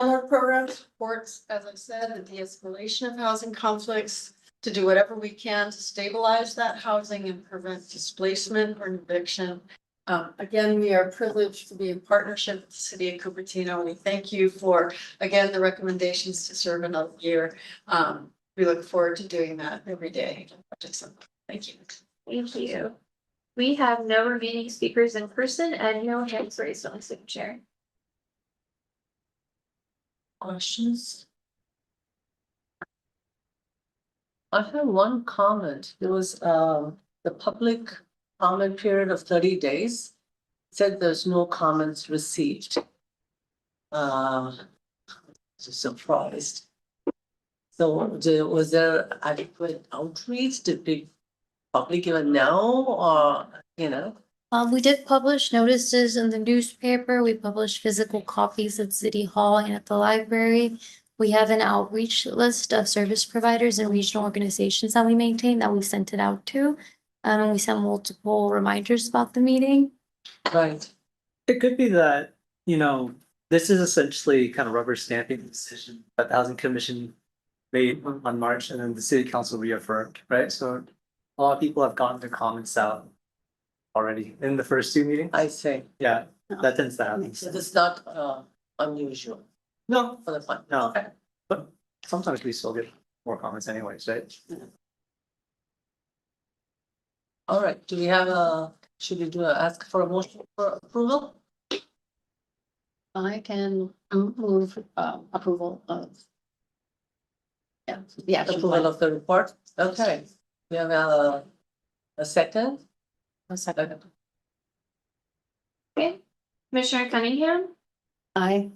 S11: Our program supports, as I said, the de-escalation of housing conflicts, to do whatever we can to stabilize that housing and prevent displacement or eviction. Again, we are privileged to be in partnership with the city of Cupertino, and we thank you for, again, the recommendations to serve another year. We look forward to doing that every day. Thank you.
S2: Thank you. We have no remaining speakers in person and no hands raised on the Zoom chair.
S1: Questions? I have one comment. There was the public comment period of 30 days. It said there's no comments received. Surprised. So was there adequate outreach? Did the public even know, or
S4: We did publish notices in the newspaper. We published physical copies at City Hall and at the library. We have an outreach list of service providers and regional organizations that we maintain that we sent it out to. And we sent multiple reminders about the meeting.
S1: Right,
S5: It could be that, this is essentially kind of rubber stamping the decision that the Housing Commission made on March and then the City Council reaffirmed, right? So a lot of people have gotten their comments out already in the first two meetings.
S1: I say,
S5: Yeah, that tends to happen.
S1: so this is not unusual
S5: No,
S1: for the fund.
S5: no,
S1: Okay.
S5: but sometimes we still get more comments anyways, right?
S1: All right, do we have should we ask for a motion for approval?
S3: I can move approval of. Yeah, the action
S1: Approval
S3: plan.
S1: of the report, okay. We have a second?
S6: A second.
S2: Okay. Commissioner Cunningham,
S3: I,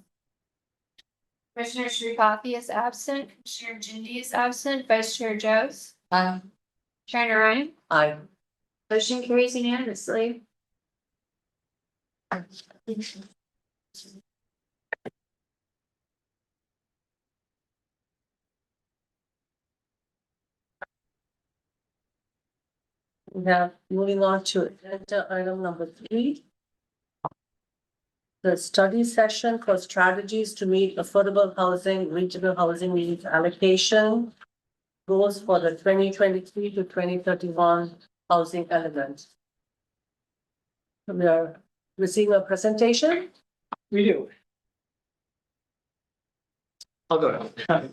S2: Commissioner Sripathi is absent, Commissioner Jindy is absent, Vice Chair Jones, Chair Ryan,
S1: Aye.
S2: motion carries unanimously.
S1: Now, moving on to agenda item number 3. The study session for strategies to meet affordable housing, regional housing needs allocation goals for the 2023 to 2031 housing element. We are receiving a presentation.
S5: We do. I'll go now.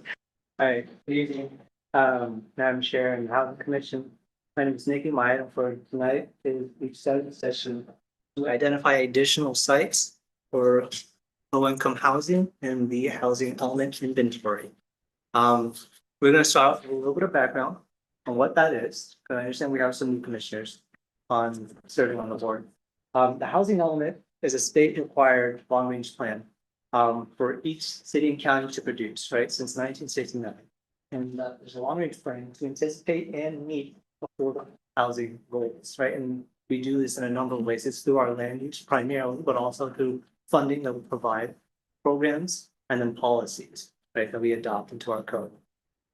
S5: Hi, good evening, Madam Chair and Housing Commission. My name is Nikki. My item for tonight is each study session to identify additional sites for low-income housing in the housing element inventory. We're gonna start with a little bit of background on what that is, because I understand we have some new commissioners on serving on the board. The housing element is a state-required long-range plan for each city and county to produce, right, since 1969. And there's a long-range plan to anticipate and meet affordable housing goals, right? And we do this in a number of ways. It's through our land use primarily, but also through funding that we provide, programs, and then policies, right, that we adopt into our code.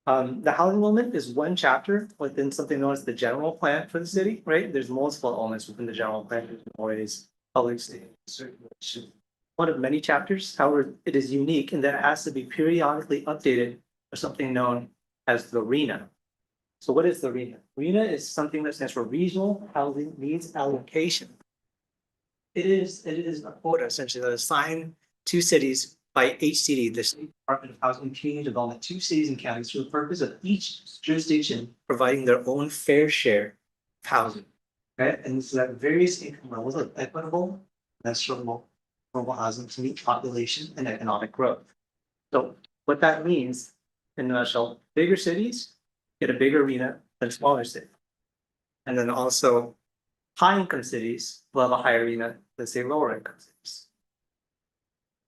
S5: The housing element is one chapter within something known as the general plan for the city, right? There's multiple elements within the general plan, there's always public safety, circulation. One of many chapters, however, it is unique in that it has to be periodically updated for something known as the RENA. So what is the RENA? RENA is something that stands for Regional Housing Needs Allocation. It is a quota essentially that is assigned to cities by HCD, the State Department of Housing and Community Development, to cities and counties for the purpose of each jurisdiction providing their own fair share of housing. Right, and so that various income levels of equitable, measurable, affordable housing to meet population and economic growth. So what that means, in a nutshell, bigger cities get a bigger arena than smaller cities. And then also high income cities will have a higher arena than say lower income cities.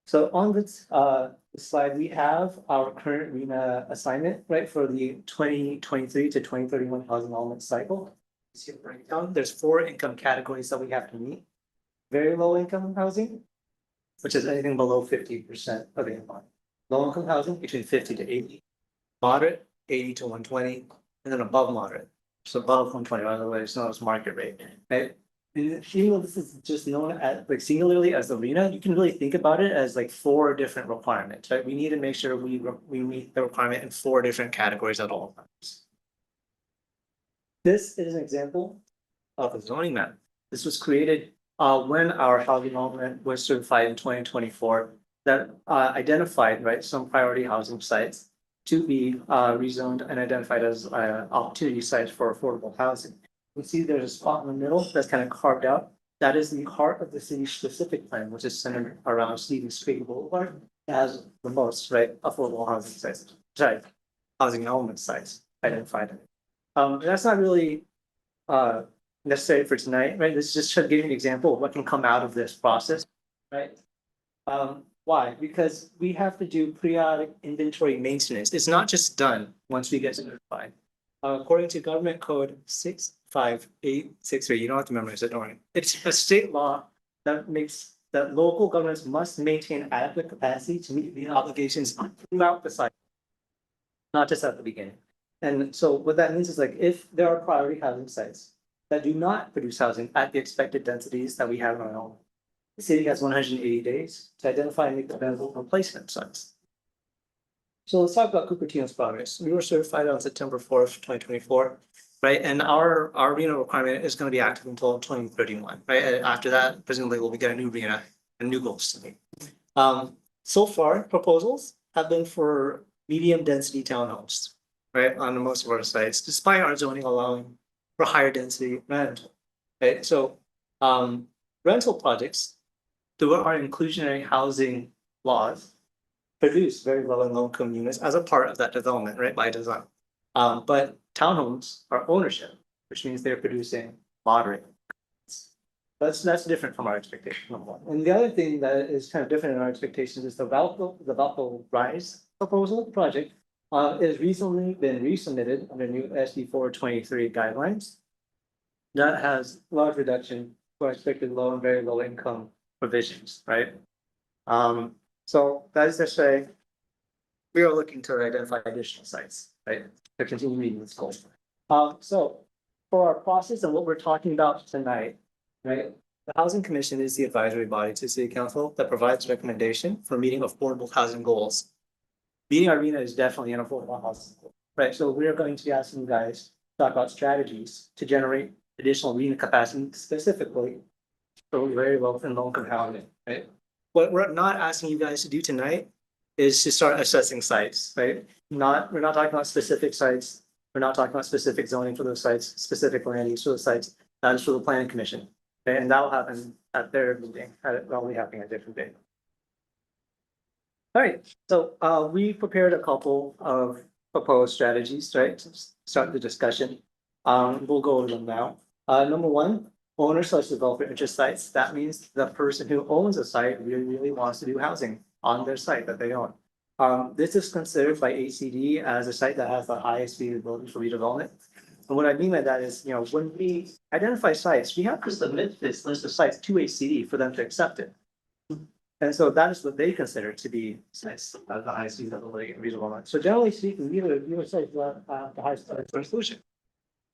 S5: So on this slide, we have our current RENA assignment, right, for the 2023 to 2031 housing element cycle. You see a breakdown. There's 4 income categories that we have to meet. Very low income housing, which is anything below 50% of the income. Low income housing between 50 to 80. Moderate, 80 to 120, and then above moderate. So above 120, by the way, it's known as market rate, right? And even though this is just known as like singularly as the RENA, you can really think about it as like 4 different requirements, right? We need to make sure we meet the requirement in 4 different categories at all times. This is an example of a zoning map. This was created when our housing element was certified in 2024 that identified, right, some priority housing sites to be rezoned and identified as opportunity sites for affordable housing. You see there's a spot in the middle that's kind of carved out. That is the heart of the city's specific plan, which is centered around Stevens Street Boulevard. It has the most, right, affordable housing sites, sorry, housing element sites identified. That's not really necessary for tonight, right? This is just to give you an example of what can come out of this process, right? Why? Because we have to do periodic inventory maintenance. It's not just done once we get certified. According to Government Code 15863. You don't have to memorize it, don't worry. It's a state law that makes that local governments must maintain adequate capacity to meet the obligations throughout the cycle, not just at the beginning. And so what that means is like if there are priority housing sites that do not produce housing at the expected densities that we have in our own, the city has 180 days to identify and make available replacement sites. So let's talk about Cupertino's progress. We were certified on September 4th, 2024, right? And our RHNA requirement is going to be active until 2031, right? And after that, presumably we'll get a new RHNA and new goals to meet. So far, proposals have been for medium density townhomes, right? On most of our sites, despite our zoning allowing for higher density rental, right? So rental projects through our inclusionary housing laws produce very low and low income units as a part of that development, right, by design. But townhomes are ownership, which means they're producing moderate. That's different from our expectation, number one. And the other thing that is kind of different in our expectations is the Valpo Rise proposal project has recently been resubmitted under new SB 423 guidelines. That has large reduction for expected low and very low income provisions, right? So that is to say, we are looking to identify additional sites, right, to continue meeting this goal. So for our process and what we're talking about tonight, right, the Housing Commission is the advisory body to City Council that provides recommendation for meeting affordable housing goals. Meeting our RHNA is definitely an affordable housing goal, right? So we are going to be asking you guys to talk about strategies to generate additional RHNA capacity specifically for very low and low income housing, right? What we're not asking you guys to do tonight is to start assessing sites, right? We're not talking about specific sites. We're not talking about specific zoning for those sites, specific land use for those sites. That is for the planning commission. Okay, and that will happen at their meeting. That'll be happening at a different date. All right, so we prepared a couple of proposed strategies, right? To start the discussion. We'll go over them now. Number one, owner/developer interest sites. That means the person who owns a site really wants to do housing on their site that they own. This is considered by ACD as a site that has the highest feasibility for redevelopment. And what I mean by that is, when we identify sites, we have to submit this list of sites to ACD for them to accept it. And so that is what they consider to be sites of the highest feasibility and redevelopment. So generally speaking, we would say the highest resolution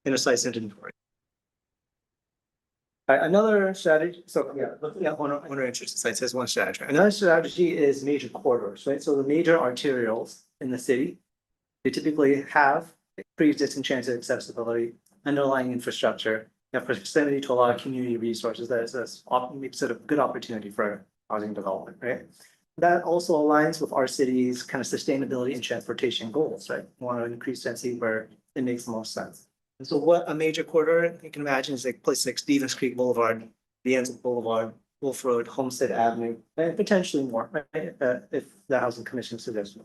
S5: in a site's inventory. Another strategy, so yeah, looking at owner interest sites is one strategy. Another strategy is major corridors, right? So the major arterials in the city, they typically have pre-existing transit accessibility, underlying infrastructure, proximity to a lot of community resources. That makes it a good opportunity for housing development, right? That also aligns with our city's kind of sustainability and transportation goals, right? We want to increase density where it makes the most sense. And so what a major corridor you can imagine is like places like Stevens Creek Boulevard, Vienna Boulevard, Wolf Road, Homestead Avenue, and potentially more, right? If the Housing Commission suggests.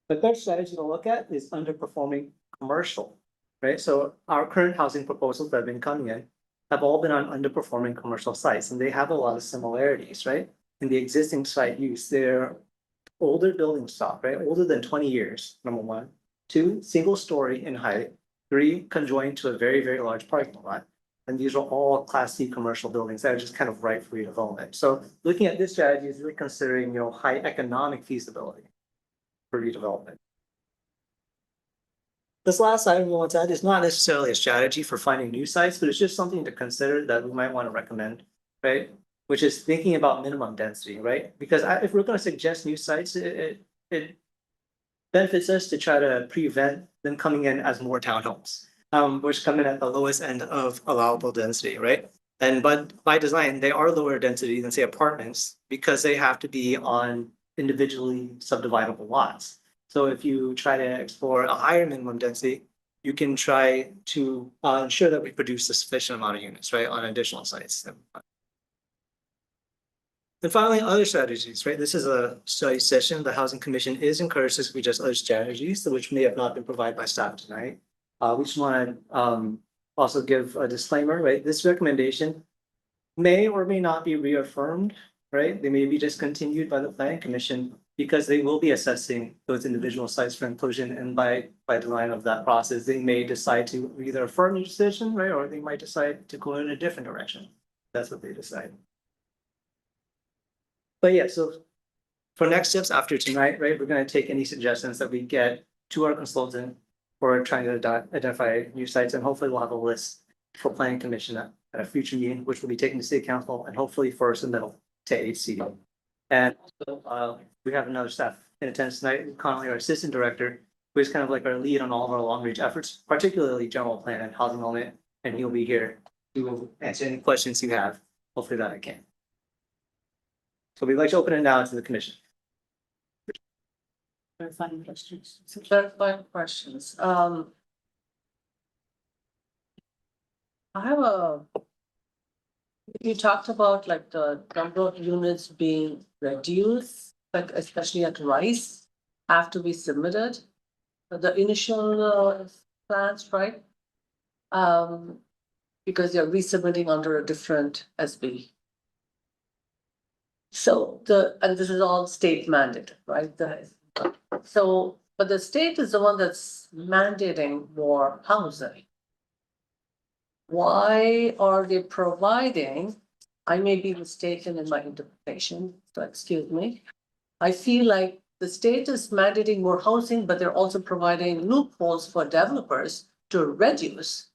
S5: The third strategy to look at is underperforming commercial, right? So our current housing proposals that have been coming in have all been on underperforming commercial sites, and they have a lot of similarities, right? In the existing site use, they're older building stock, right? Older than 20 years, number one. 2, single story in height. 3, conjoined to a very, very large parking lot. And these are all Class C commercial buildings that are just kind of ripe for redevelopment. So looking at this strategy is really considering, high economic feasibility for redevelopment. This last item we want to add is not necessarily a strategy for finding new sites, but it's just something to consider that we might want to recommend, right? Which is thinking about minimum density, right? Because if we're going to suggest new sites, it benefits us to try to prevent them coming in as more townhomes, which come in at the lowest end of allowable density, right? But by design, they are lower density than say apartments because they have to be on individually subdividable lots. So if you try to explore a higher minimum density, you can try to ensure that we produce a sufficient amount of units, right, on additional sites. And finally, other strategies, right? This is a study session. The Housing Commission is encouraged to suggest other strategies, which may have not been provided by staff tonight. We just want to also give a disclaimer, right? This recommendation may or may not be reaffirmed, right? They may be discontinued by the Planning Commission because they will be assessing those individual sites for inclusion, and by the line of that process, they may decide to either affirm your decision, right, or they might decide to go in a different direction. That's what they decide. But yeah, so for next steps after tonight, right, we're gonna take any suggestions that we get to our consultant for trying to identify new sites, and hopefully we'll have a list for planning commission at a future meeting, which will be taken to city council and hopefully for submittal to HC. And also, we have another staff in attendance tonight, Connolly, our assistant director, who is kind of like our lead on all of our long range efforts, particularly general plan and housing element, and he'll be here to answer any questions you have, hopefully that I can. So we'd like to open it now to the commission.
S3: Clarifying questions.
S1: Some clarifying questions. I have you talked about like the number of units being reduced, like especially at Rice, have to be submitted. The initial plans, right? Because you're resubmitting under a different SB. So and this is all state mandated, right? So, but the state is the one that's mandating more housing. Why are they providing, I may be mistaken in my interpretation, so excuse me. I feel like the state is mandating more housing, but they're also providing loopholes for developers to reduce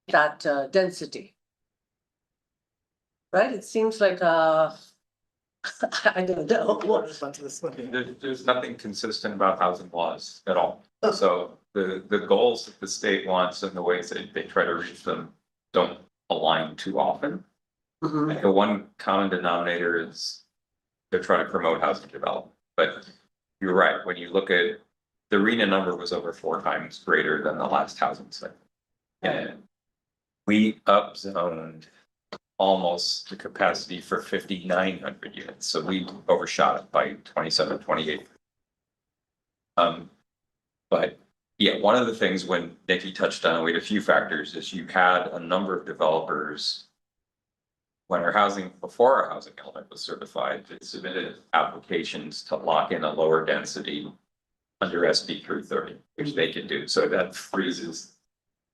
S1: that density. Right? It seems like I don't know.
S12: There's nothing consistent about housing laws at all. So the goals that the state wants and the ways that they try to reach them don't align too often.
S1: Mhm.
S12: And the one common denominator is they're trying to promote housing development. But you're right, when you look at the RENA number was over 4 times greater than the last housing site. And we upzoned almost the capacity for 5,900 units. So we overshot it by 27, 28. But yeah, one of the things when Nikki touched on, we had a few factors, is you had a number of developers when our housing, before our housing element was certified, they submitted applications to lock in a lower density under SB 330, which they can do. So that freezes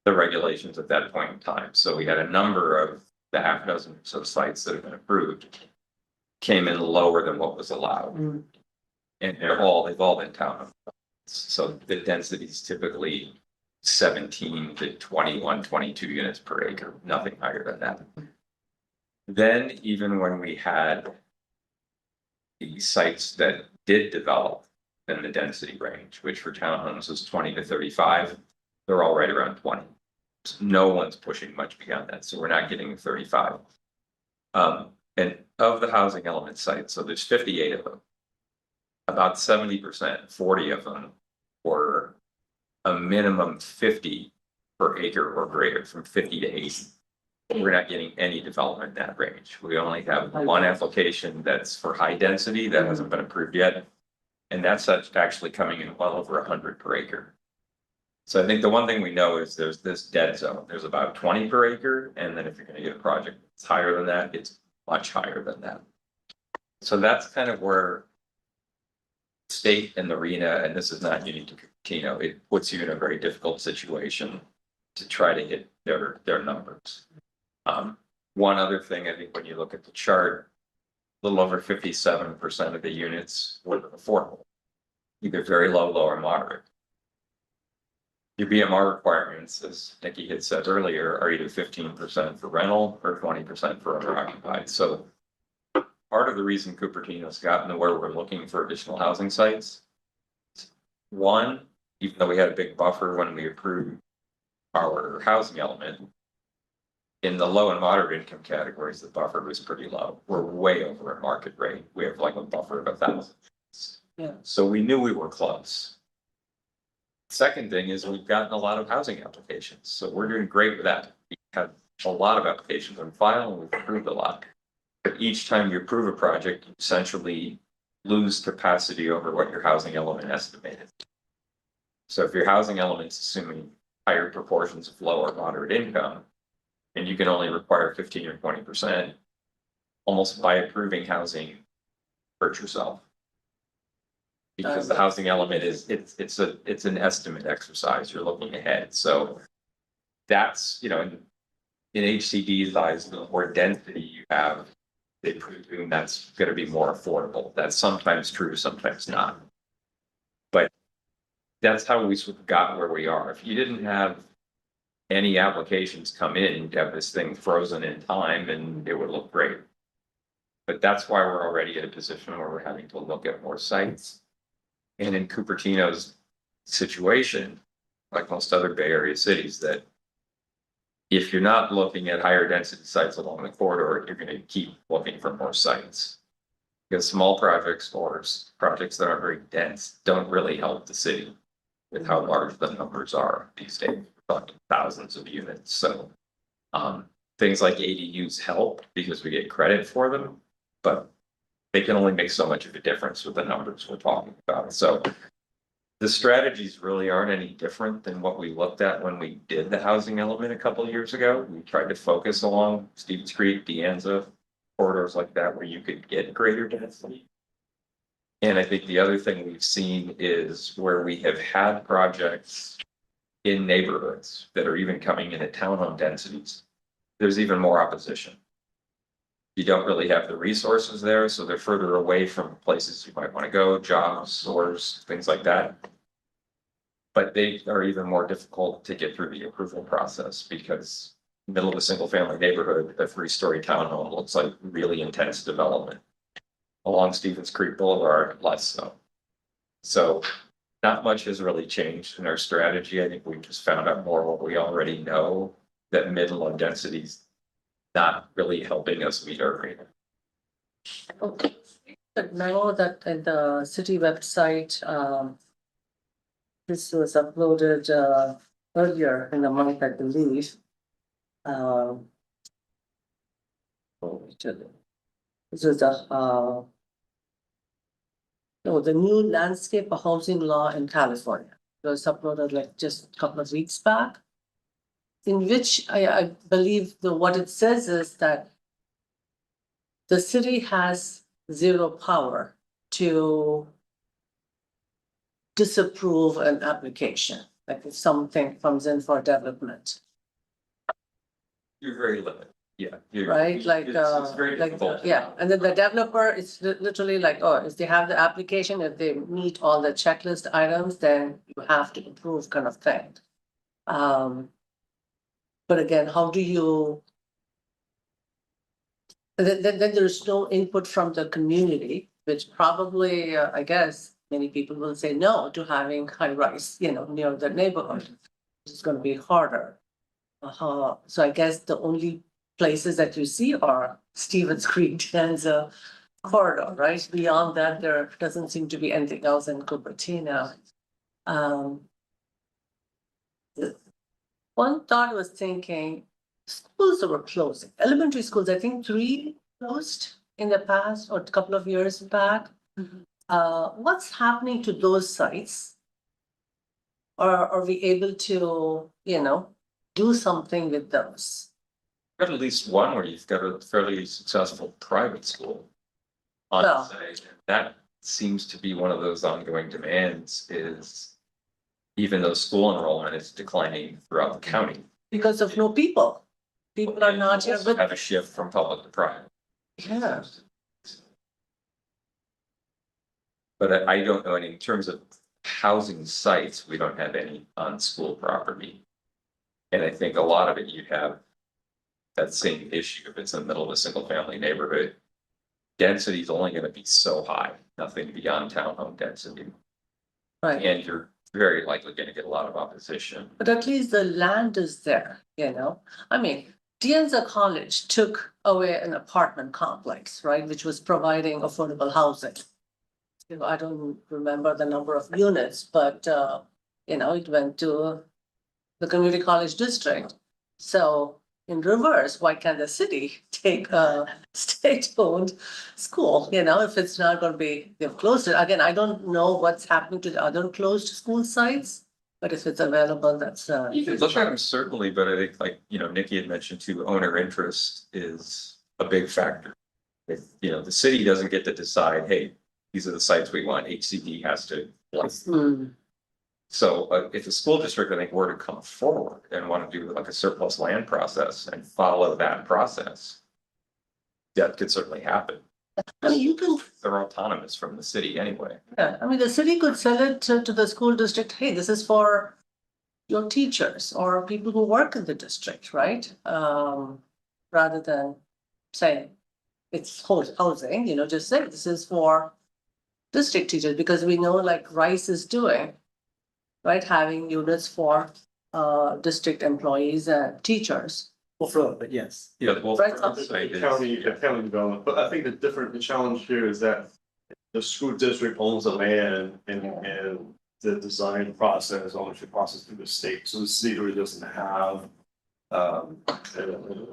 S12: the regulations at that point in time. So we had a number of the half dozen or so sites that have been approved came in lower than what was allowed.
S1: Mm.
S12: And they've all been town. So the density is typically 17 to 21, 22 units per acre, nothing higher than that. Then even when we had the sites that did develop in the density range, which for townhomes was 20 to 35, they're all right around 20. So no one's pushing much beyond that, so we're not getting 35. And of the housing element sites, so there's 58 of them. About 70%, 40 of them were a minimum 50 per acre or greater, from 50 to 80. We're not getting any development in that range. We only have one application that's for high density that hasn't been approved yet. And that's actually coming in well over 100 per acre. So I think the one thing we know is there's this dead zone. There's about 20 per acre. And then if you're going to get a project that's higher than that, it's much higher than that. So that's kind of where state and the arena, and this is not unique to Cupertino, it puts you in a very difficult situation to try to hit their numbers. One other thing, I think when you look at the chart, a little over 57% of the units were affordable, either very low, low, or moderate. Your BMR requirements, as Nikki had said earlier, are either 15% for rental or 20% for owner occupied. So part of the reason Cupertino's gotten to where we're looking for additional housing sites, one, even though we had a big buffer when we approved our housing element, in the low and moderate income categories, the buffer was pretty low. We're way over at market rate. We have like a buffer of 1,000.
S1: Yeah.
S12: So we knew we were close. Second thing is we've gotten a lot of housing applications. So we're doing great with that. We have a lot of applications on file and we've approved a lot. But each time you approve a project, you essentially lose capacity over what your housing element estimated. So if your housing element's assuming higher proportions of low or moderate income, and you can only require 15 or 20%, almost by approving housing, hurt yourself. Because the housing element is, it's an estimate exercise, you're looking ahead, so. That's, in HCD's eyes, the more density you have, they presume that's gonna be more affordable. That's sometimes true, sometimes not. But that's how we sort of got where we are. If you didn't have any applications come in, you'd have this thing frozen in time and it would look great. But that's why we're already in a position where we're having to look at more sites. And in Cupertino's situation, like most other Bay Area cities, that if you're not looking at higher density sites along the corridor, you're gonna keep looking for more sites. Because small projects or projects that aren't very dense don't really help the city with how large the numbers are these days. We're talking thousands of units, so. Things like ADUs help because we get credit for them, but they can only make so much of a difference with the numbers we're talking about, so. The strategies really aren't any different than what we looked at when we did the housing element a couple of years ago. We tried to focus along Stevens Creek, De Anza, corridors like that where you could get greater density. And I think the other thing we've seen is where we have had projects in neighborhoods that are even coming in at townhome densities, there's even more opposition. You don't really have the resources there, so they're further away from places you might want to go, jobs, stores, things like that. But they are even more difficult to get through the approval process because middle of a single family neighborhood, a 3-story townhome looks like really intense development. Along Stevens Creek Boulevard, less so. So not much has really changed in our strategy. I think we just found out more what we already know, that mid-low densities not really helping us meet our agreement.
S1: Okay, but now that in the city website, this was uploaded earlier in the month, I believe. This is the the new landscape housing law in California. It was uploaded like just a couple of weeks back. In which I believe what it says is that the city has zero power to disapprove an application, like if something comes in for development,
S12: You're very limited, yeah. you're-
S1: right? Like,
S12: it's very difficult.
S1: yeah, and then the developer, it's literally like, oh, if they have the application, if they meet all the checklist items, then you have to approve kind of thing. But again, how do you? Then there's no input from the community, which probably, I guess, many people will say no to having high rise, near the neighborhood. It's gonna be harder. So I guess the only places that you see are Stevens Creek and the corridor, right? Beyond that, there doesn't seem to be anything else in Cupertino. One thought I was thinking, schools that were closing, elementary schools, I think 3 closed in the past or a couple of years back. What's happening to those sites? Or are we able to, do something with those?
S12: Got at least one where you've got a fairly successful private school.
S1: Well-
S12: On site, that seems to be one of those ongoing demands is. Even though school enrollment is declining throughout the county.
S1: Because of no people. People are not here, but
S12: Have a shift from public to private.
S1: yeah,
S12: But I don't know, in terms of housing sites, we don't have any on school property. And I think a lot of it you have. That same issue if it's in the middle of a single family neighborhood. Density is only gonna be so high, nothing beyond townhome density,
S1: right.
S12: and you're very likely gonna get a lot of opposition.
S1: But at least the land is there, I mean, De Anza College took away an apartment complex, right, which was providing affordable housing. I don't remember the number of units, but it went to the community college district. So in reverse, why can't the city take a state-owned school, if it's not gonna be, they've closed it. Again, I don't know what's happening to the other closed school sites, but if it's available, that's
S12: You can look at them certainly, but I think like, Nikki had mentioned too, owner interest is a big factor. If, the city doesn't get to decide, hey, these are the sites we want, HCD has to.
S1: Hmm.
S12: So if a school district, I think, were to come forward and want to do like a surplus land process and follow that process. That could certainly happen.
S1: I mean, you can,
S12: They're autonomous from the city anyway.
S1: yeah, I mean, the city could sell it to the school district, hey, this is for your teachers or people who work in the district, right? Rather than saying it's housing, you know, just say this is for district teachers, because we know like Rice is doing, right, having units for district employees and teachers.
S5: Well, for, but yes.
S12: Yeah, well,
S1: Right.
S12: site is-
S7: County development, but I think the challenge here is that the school district owns the land and the design process, ownership process through the state, so the state really doesn't have an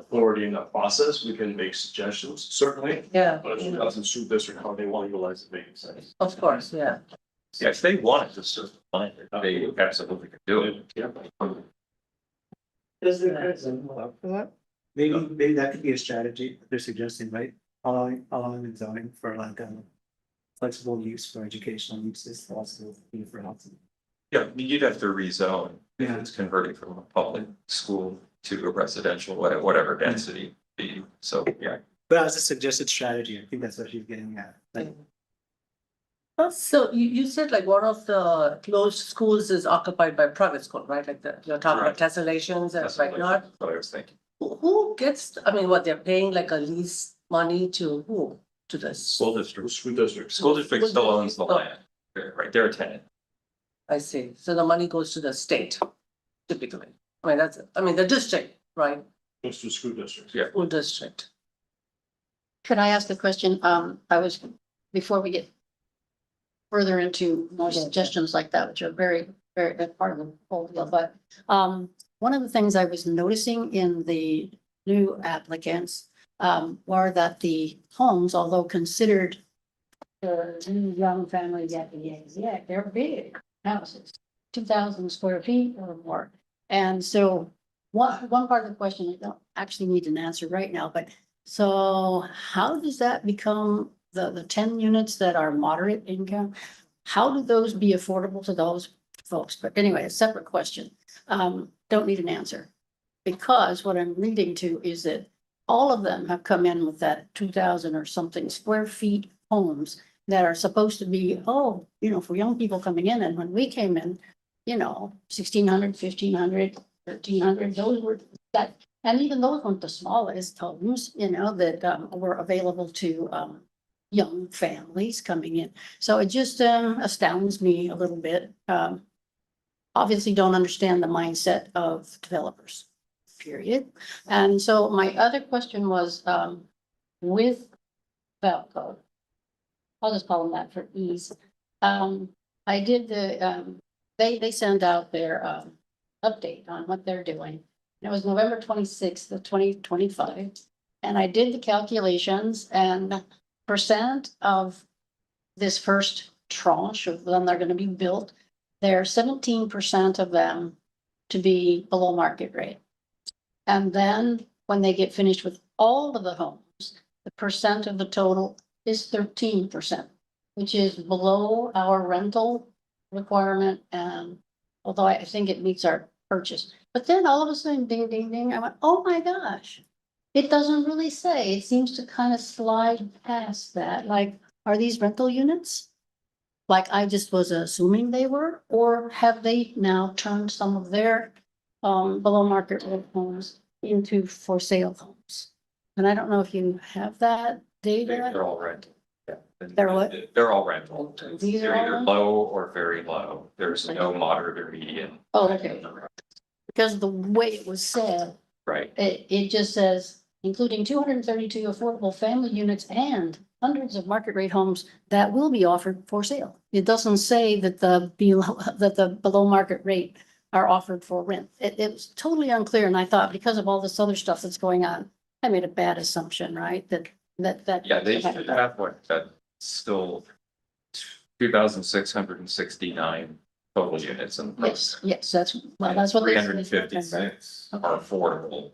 S7: authority in that process. We can make suggestions, certainly,
S1: Yeah,
S7: but it's up to the school district how they want to utilize it, makes sense.
S1: of course, yeah.
S12: Yeah, if they wanted to serve the land, they absolutely could do it.
S5: Maybe that could be a strategy that they're suggesting, right? Allowing the zoning for like flexible use for educational uses, also be for housing.
S12: Yeah, I mean, you'd have to rezone if
S5: Yeah.
S12: it's converting from a public school to a residential, whatever density be, so, yeah.
S5: But as a suggested strategy, I think that's what you're getting at. Like,
S1: So you said like one of the closed schools is occupied by private school, right? Like you're talking about
S12: Correct.
S1: tessellations and
S12: That's
S1: like not,
S12: what I was thinking.
S1: who gets, I mean, what, they're paying like a lease money to who? To this?
S12: School district.
S7: School districts.
S12: School district still owns the land, right, they're a tenant.
S1: I see. So the money goes to the state typically. I mean, the district, right?
S7: Goes to school districts.
S12: Yeah.
S1: School district.
S3: Could I ask a question? Before we get further into more suggestions like that, which are very, very good part of the whole deal, but one of the things I was noticing in the new applicants were that the homes, although considered new young families, yeah, they're big houses, 2,000 square feet or more. And so one part of the question, I don't actually need an answer right now, but so how does that become the 10 units that are moderate income? How do those be affordable to those folks? But anyway, a separate question. Don't need an answer. Because what I'm leading to is that all of them have come in with that 2,000 or something square feet homes that are supposed to be, for young people coming in. And when we came in, 1,600, 1,500, 1,300, those were that. And even those weren't the smallest homes, that were available to young families coming in. So it just astounds me a little bit. Obviously don't understand the mindset of developers, period. And so my other question was with Valco, I'll just call them that for ease. I did they send out their update on what they're doing. It was November 26th of 2025. And I did the calculations and percent of this first tranche of them that are gonna be built, there are 17% of them to be below market rate. And then when they get finished with all of the homes, the percent of the total is 13%, which is below our rental requirement. And although I think it meets our purchase, but then all of a sudden, ding, ding, ding, I went, oh my gosh. It doesn't really say, it seems to kind of slide past that, like, are these rental units? Like I just was assuming they were, or have they now turned some of their below market rate homes into for sale homes? And I don't know if you have that data.
S12: They're all rental. Yeah.
S3: They're what?
S12: They're all rental.
S3: These are
S12: They're
S3: all
S12: either
S3: rental?
S12: low or very low. There's no moderate or median.
S3: Oh, okay. Because the way it was said,
S12: Right.
S3: it just says, including 232 affordable family units and hundreds of market rate homes that will be offered for sale. It doesn't say that the below market rate are offered for rent. It was totally unclear. And I thought because of all this other stuff that's going on, I made a bad assumption, right? That.
S12: Yeah, they should have what, that still 2,669 total units in the
S3: Yes,
S12: program.
S3: yes, that's what they.
S12: 356 are affordable,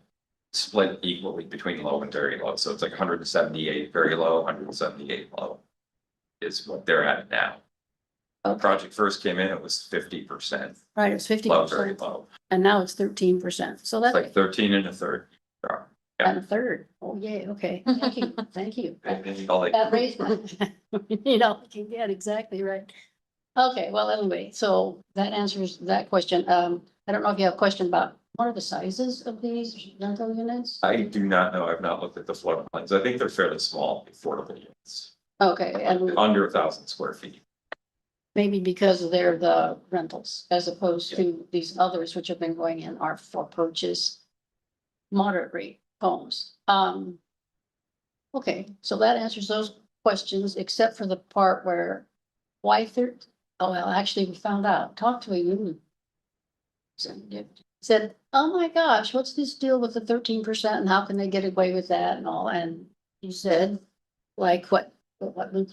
S12: split equally between low and very low. So it's like 178 very low, 178 low. is what they're at now. The
S3: Okay.
S12: project first came in, it was 50%,
S3: Right, it's 50%.
S12: very low.
S3: And now it's 13%. So
S12: It's
S3: that's
S12: like 13 and a third.
S3: and a third. Oh, yay, okay. Thank you, thank you.
S12: And all they-
S3: That raised my, you know, you get exactly right. Okay, well, anyway, so that answers that question. I don't know if you have a question about what are the sizes of these rental units?
S12: I do not know, I've not looked at the floodplains, I think they're fairly small, affordable units,
S3: Okay, and
S12: under 1,000 square feet.
S3: maybe because they're the rentals as opposed to these others which have been going in are for purchase. Moderate rate homes. Okay, so that answers those questions, except for the part where why oh, well, actually, we found out, talked to a union. Said, oh my gosh, what's this deal with the 13% and how can they get away with that and all? And he said, like what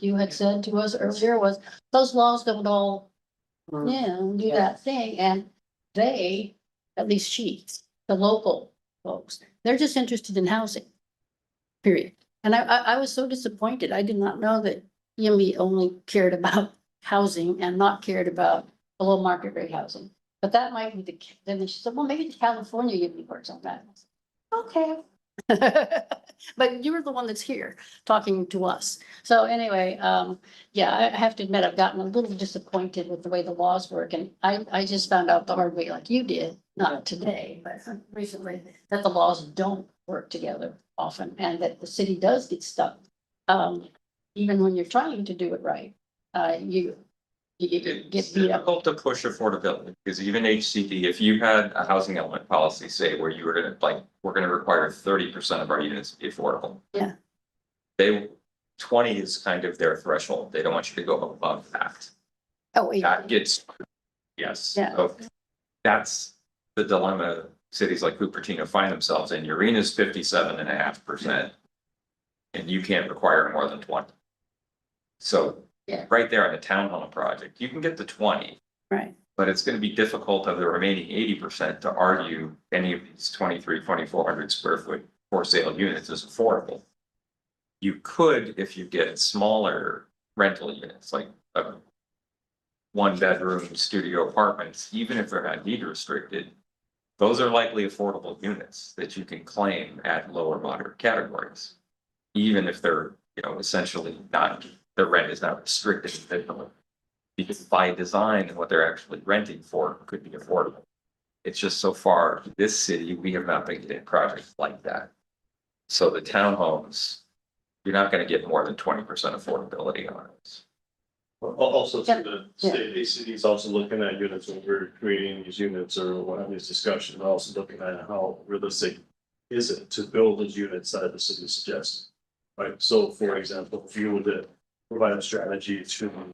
S3: you had said to us earlier was, those laws don't all, do that thing. And they, at least she, the local folks, they're just interested in housing. Period. And I was so disappointed. I did not know that EMB only cared about housing and not cared about below market rate housing. But that might be then she said, well, maybe the California union works on that. Okay. But you're the one that's here talking to us. So anyway, yeah, I have to admit, I've gotten a little disappointed with the way the laws work. And I just found out the hard way, like you did, not today, but recently, that the laws don't work together often and that the city does get stuck. Even when you're trying to do it right, you get
S12: It's
S3: beat up.
S12: difficult to push affordability, because even HCD, if you had a housing element policy, say, where you were gonna, like, we're gonna require 30% of our units to be affordable.
S3: Yeah.
S12: 20 is kind of their threshold, they don't want you to go above that.
S3: Oh, wait.
S12: That gets, yes,
S3: Yeah.
S12: so that's the dilemma cities like Cupertino find themselves in. Urena's 57.5%. And you can't require more than 20. So
S3: Yeah.
S12: right there on a townhome project, you can get to 20,
S3: Right.
S12: but it's gonna be difficult of the remaining 80% to argue any of these 2,400 square foot for sale units is affordable. You could, if you get smaller rental units, like a 1-bedroom studio apartments, even if they're not deed restricted, those are likely affordable units that you can claim at lower moderate categories. Even if they're, essentially not, the rent is not restricted. Because by design, what they're actually renting for could be affordable. It's just so far, this city, we have not been getting projects like that. So the townhomes, you're not gonna get more than 20% affordability on it.
S7: Also,
S3: Yeah.
S7: the state ACD is also looking at units when we're creating these units or we're having this discussion, but also looking at how realistic is it to build those units that the city suggests. Right, so for example, if you were to provide a strategy to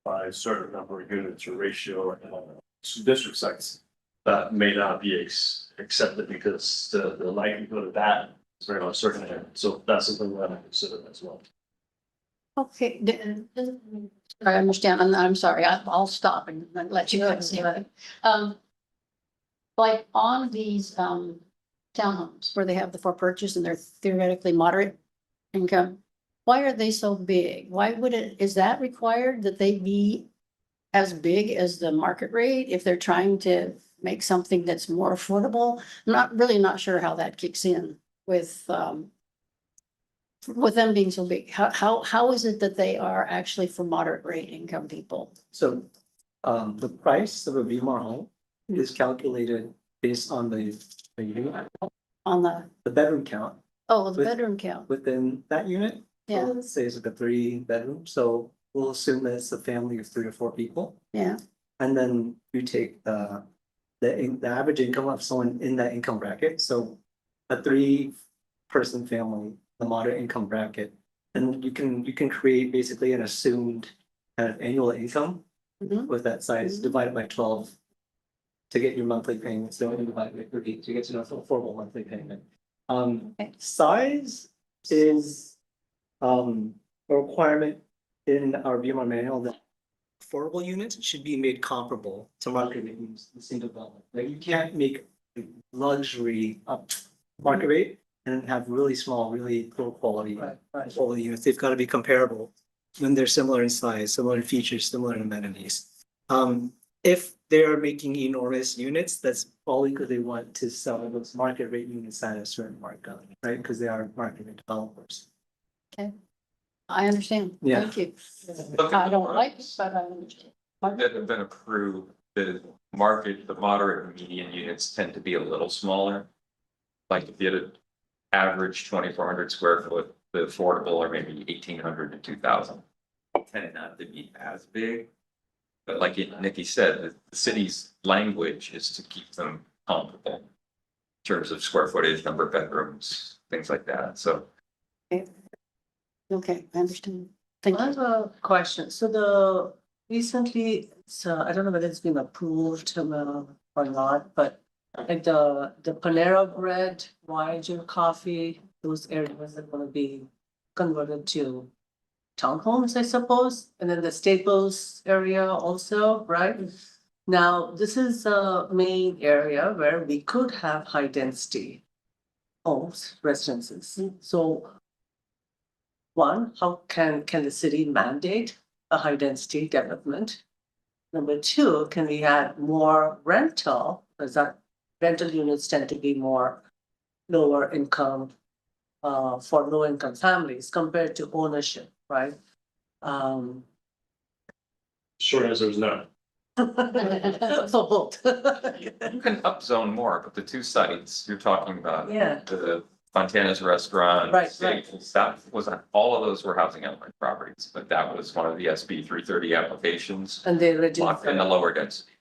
S7: buy a certain number of units or ratio to district sites, that may not be accepted because the likelihood of that is very uncertain. So that's something we have to consider as well.
S3: Okay, I understand, and I'm sorry, I'll stop and then let you go. Like on these townhomes where they have the for purchase and they're theoretically moderate income, why are they so big? Why would is that required that they be as big as the market rate if they're trying to make something that's more affordable? I'm not sure how that kicks in with them being so big. How is it that they are actually for moderate rate income people?
S5: So, the price of a VMAR home is calculated based on the unit,
S3: On the
S5: bedroom count
S3: the
S5: With-
S3: bedroom count,
S5: within that unit. So
S3: Yeah.
S5: let's say it's like a 3-bedroom, so we'll assume that it's a family of 3 or 4 people.
S3: yeah,
S5: And then you take the average income of someone in that income bracket, so a 3-person family, the moderate income bracket. And you can create basically an assumed kind of annual income
S3: Mhm.
S5: with that size divided by 12. To get your monthly payments, so divide by 30 to get to an affordable monthly payment. Size is a requirement in our VMR manual that affordable units should be made comparable to market rate units in single development. Like you can't make luxury up market rate and have really small, really poor quality quality units. They've got to be comparable when they're similar in size, similar in features, similar in amenities. If they are making enormous units, that's probably because they want to sell those market rate units at a certain markup, right? Because they are market rate developers.
S3: I understand.
S5: Yeah.
S3: Thank you.
S12: Look at
S3: I
S12: the
S3: don't like it,
S12: ones
S3: but I understand.
S12: that have been approved, the market, the moderate and median units tend to be a little smaller. Like if you had an average 2,400 square foot, the affordable are maybe 1,800 to 2,000. Tend not to be as big. But like Nikki said, the city's language is to keep them comparable. In terms of square footage, number of bedrooms, things like that, so.
S3: Okay, I understand. Thank
S1: I
S3: you.
S1: have a question. So the recently, so I don't know whether it's been approved or not, but like the Panera Bread, Voyager Coffee, those areas are gonna be converted to townhomes, I suppose, and then the Staples area also, right? Now, this is a main area where we could have high density homes, residences. So one, how can the city mandate a high density development? Number two, can we add more rental? Because that rental units tend to be more lower income for low income families compared to ownership, right?
S7: Short answer is no.
S1: For both.
S12: You can upzone more, but the two sites you're talking about.
S1: Yeah.
S12: The Fontana's Restaurant.
S1: Right, right.
S12: Staples, that was, all of those were housing element properties, but that was one of the SB 330 applications.
S1: And they reduce.
S12: Locked in the lower density.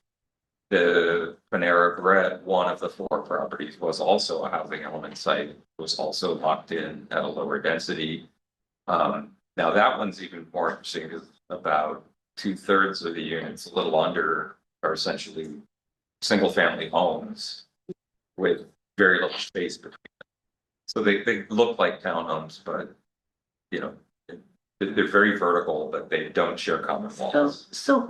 S12: The Panera Bread, one of the four properties, was also a housing element site, was also locked in at a lower density. Now that one's even more interesting because about 2/3 of the units, a little under, are essentially single family homes with very little space between them. So they look like townhomes, but you know, they're very vertical, but they don't share common walls.
S1: So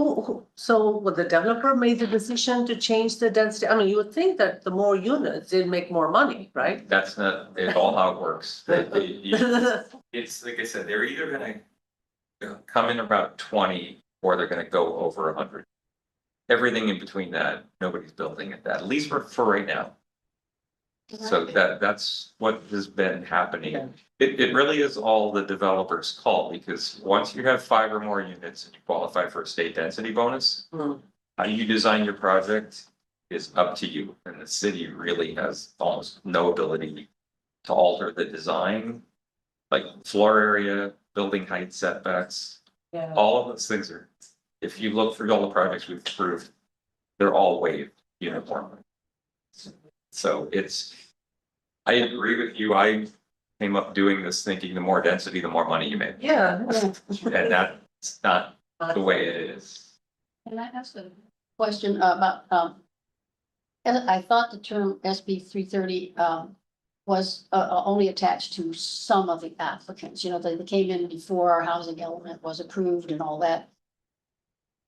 S1: would the developer made the decision to change the density? I mean, you would think that the more units, they'd make more money, right?
S12: That's not at all how it works. It's like I said, they're either gonna come in about 20 or they're gonna go over 100. Everything in between that, nobody's building at least for right now. So that's what has been happening. It really is all the developer's call, because once you have 5 or more units and you qualify for a state density bonus,
S1: Hmm.
S12: how you design your project is up to you, and the city really has almost no ability to alter the design. Like floor area, building height setbacks,
S1: Yeah.
S12: all of those things are, if you look through all the projects we've approved, they're all waived uniformly. So I agree with you, I came up doing this thinking the more density, the more money you make.
S1: Yeah.
S12: And that's not the way it is.
S3: Can I ask a question about, I thought the term SB 330 was only attached to some of the applicants, you know, they came in before our housing element was approved and all that.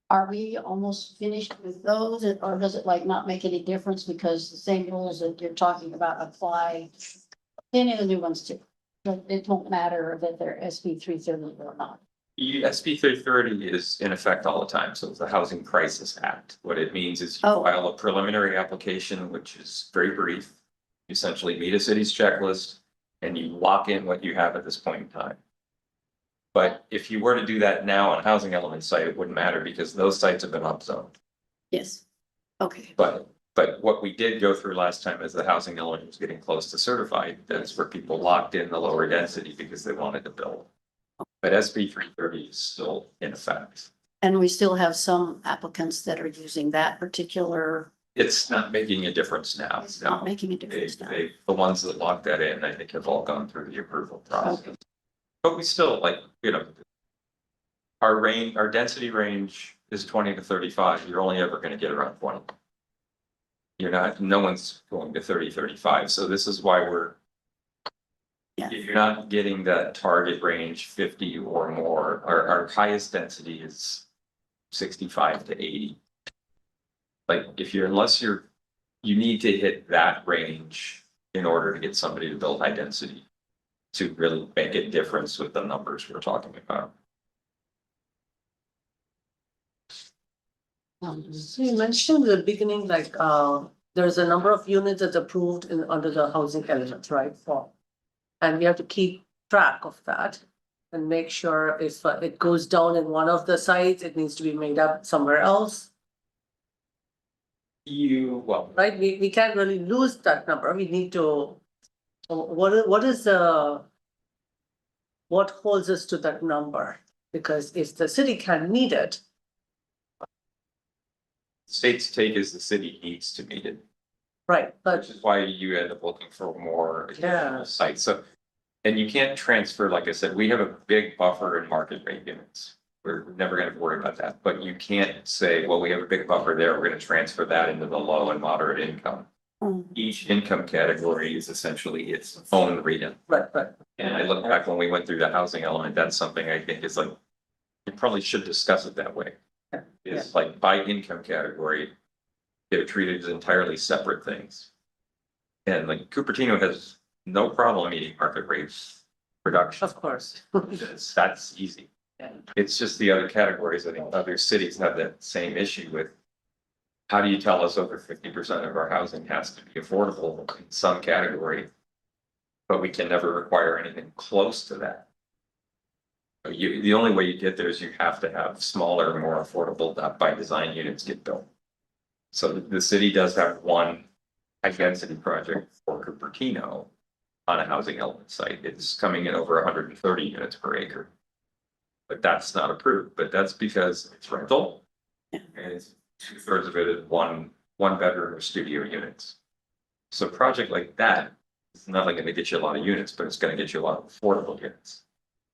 S3: Are we almost finished with those, or does it like not make any difference because the same rules that you're talking about apply any of the new ones too? But it won't matter that they're SB 330 or not.
S12: SB 330 is in effect all the time, so it's the Housing Crisis Act. What it means is you
S3: Oh.
S12: file a preliminary application, which is very brief. You essentially meet a city's checklist and you lock in what you have at this point in time. But if you were to do that now on a housing element site, it wouldn't matter because those sites have been upzoned.
S3: Yes. Okay.
S12: But what we did go through last time is the housing element was getting close to certified. That's where people locked in the lower density because they wanted to build. But SB 330 is still in effect.
S3: And we still have some applicants that are using that particular,
S12: It's not making a difference now.
S3: it's not
S12: No.
S3: making a difference now.
S12: The ones that locked that in, I think have all gone through the approval process. But we still like, our density range is 20 to 35. You're only ever gonna get around 20. No one's going to 30, 35. So this is why
S3: Yeah.
S12: if you're not getting that target range 50 or more, our highest density is 65 to 80. Like you need to hit that range in order to get somebody to build high density to really make a difference with the numbers we're talking about.
S1: So you mentioned in the beginning, like, there's a number of units that's approved in, under the housing element, right? And we have to keep track of that and make sure if it goes down in one of the sites, it needs to be made up somewhere else,
S12: Well,
S1: right? We can't really lose that number. We need to, what is the, what holds us to that number? Because if the city can meet it,
S12: state's take is the city needs to meet it,
S1: right, but
S12: which is why you end up looking for more
S1: Yeah.
S12: sites, so. And you can't transfer, like I said, we have a big buffer in market rate units. We're never gonna worry about that, but you can't say, well, we have a big buffer there, we're gonna transfer that into the low and moderate income. Each income category is essentially its own region.
S1: right, right.
S12: And I look back when we went through the housing element, that's something I think is like, you probably should discuss it that way.
S1: Yeah.
S12: It's like by income category, they're treated as entirely separate things. And like Cupertino has no problem meeting market rates production.
S1: Of course.
S12: That's easy.
S1: Yeah.
S12: It's just the other categories. I think other cities have that same issue with. How do you tell us over 50% of our housing has to be affordable in some category? But we can never require anything close to that. The only way you get there is you have to have smaller, more affordable by design units get built. So the city does have one high density project for Cupertino on a housing element site. It's coming in over 130 units per acre. But that's not approved, but that's because it's rental. And it's 2/3 of it is one bedroom or studio units. So a project like that is not only gonna get you a lot of units, but it's gonna get you a lot of affordable units.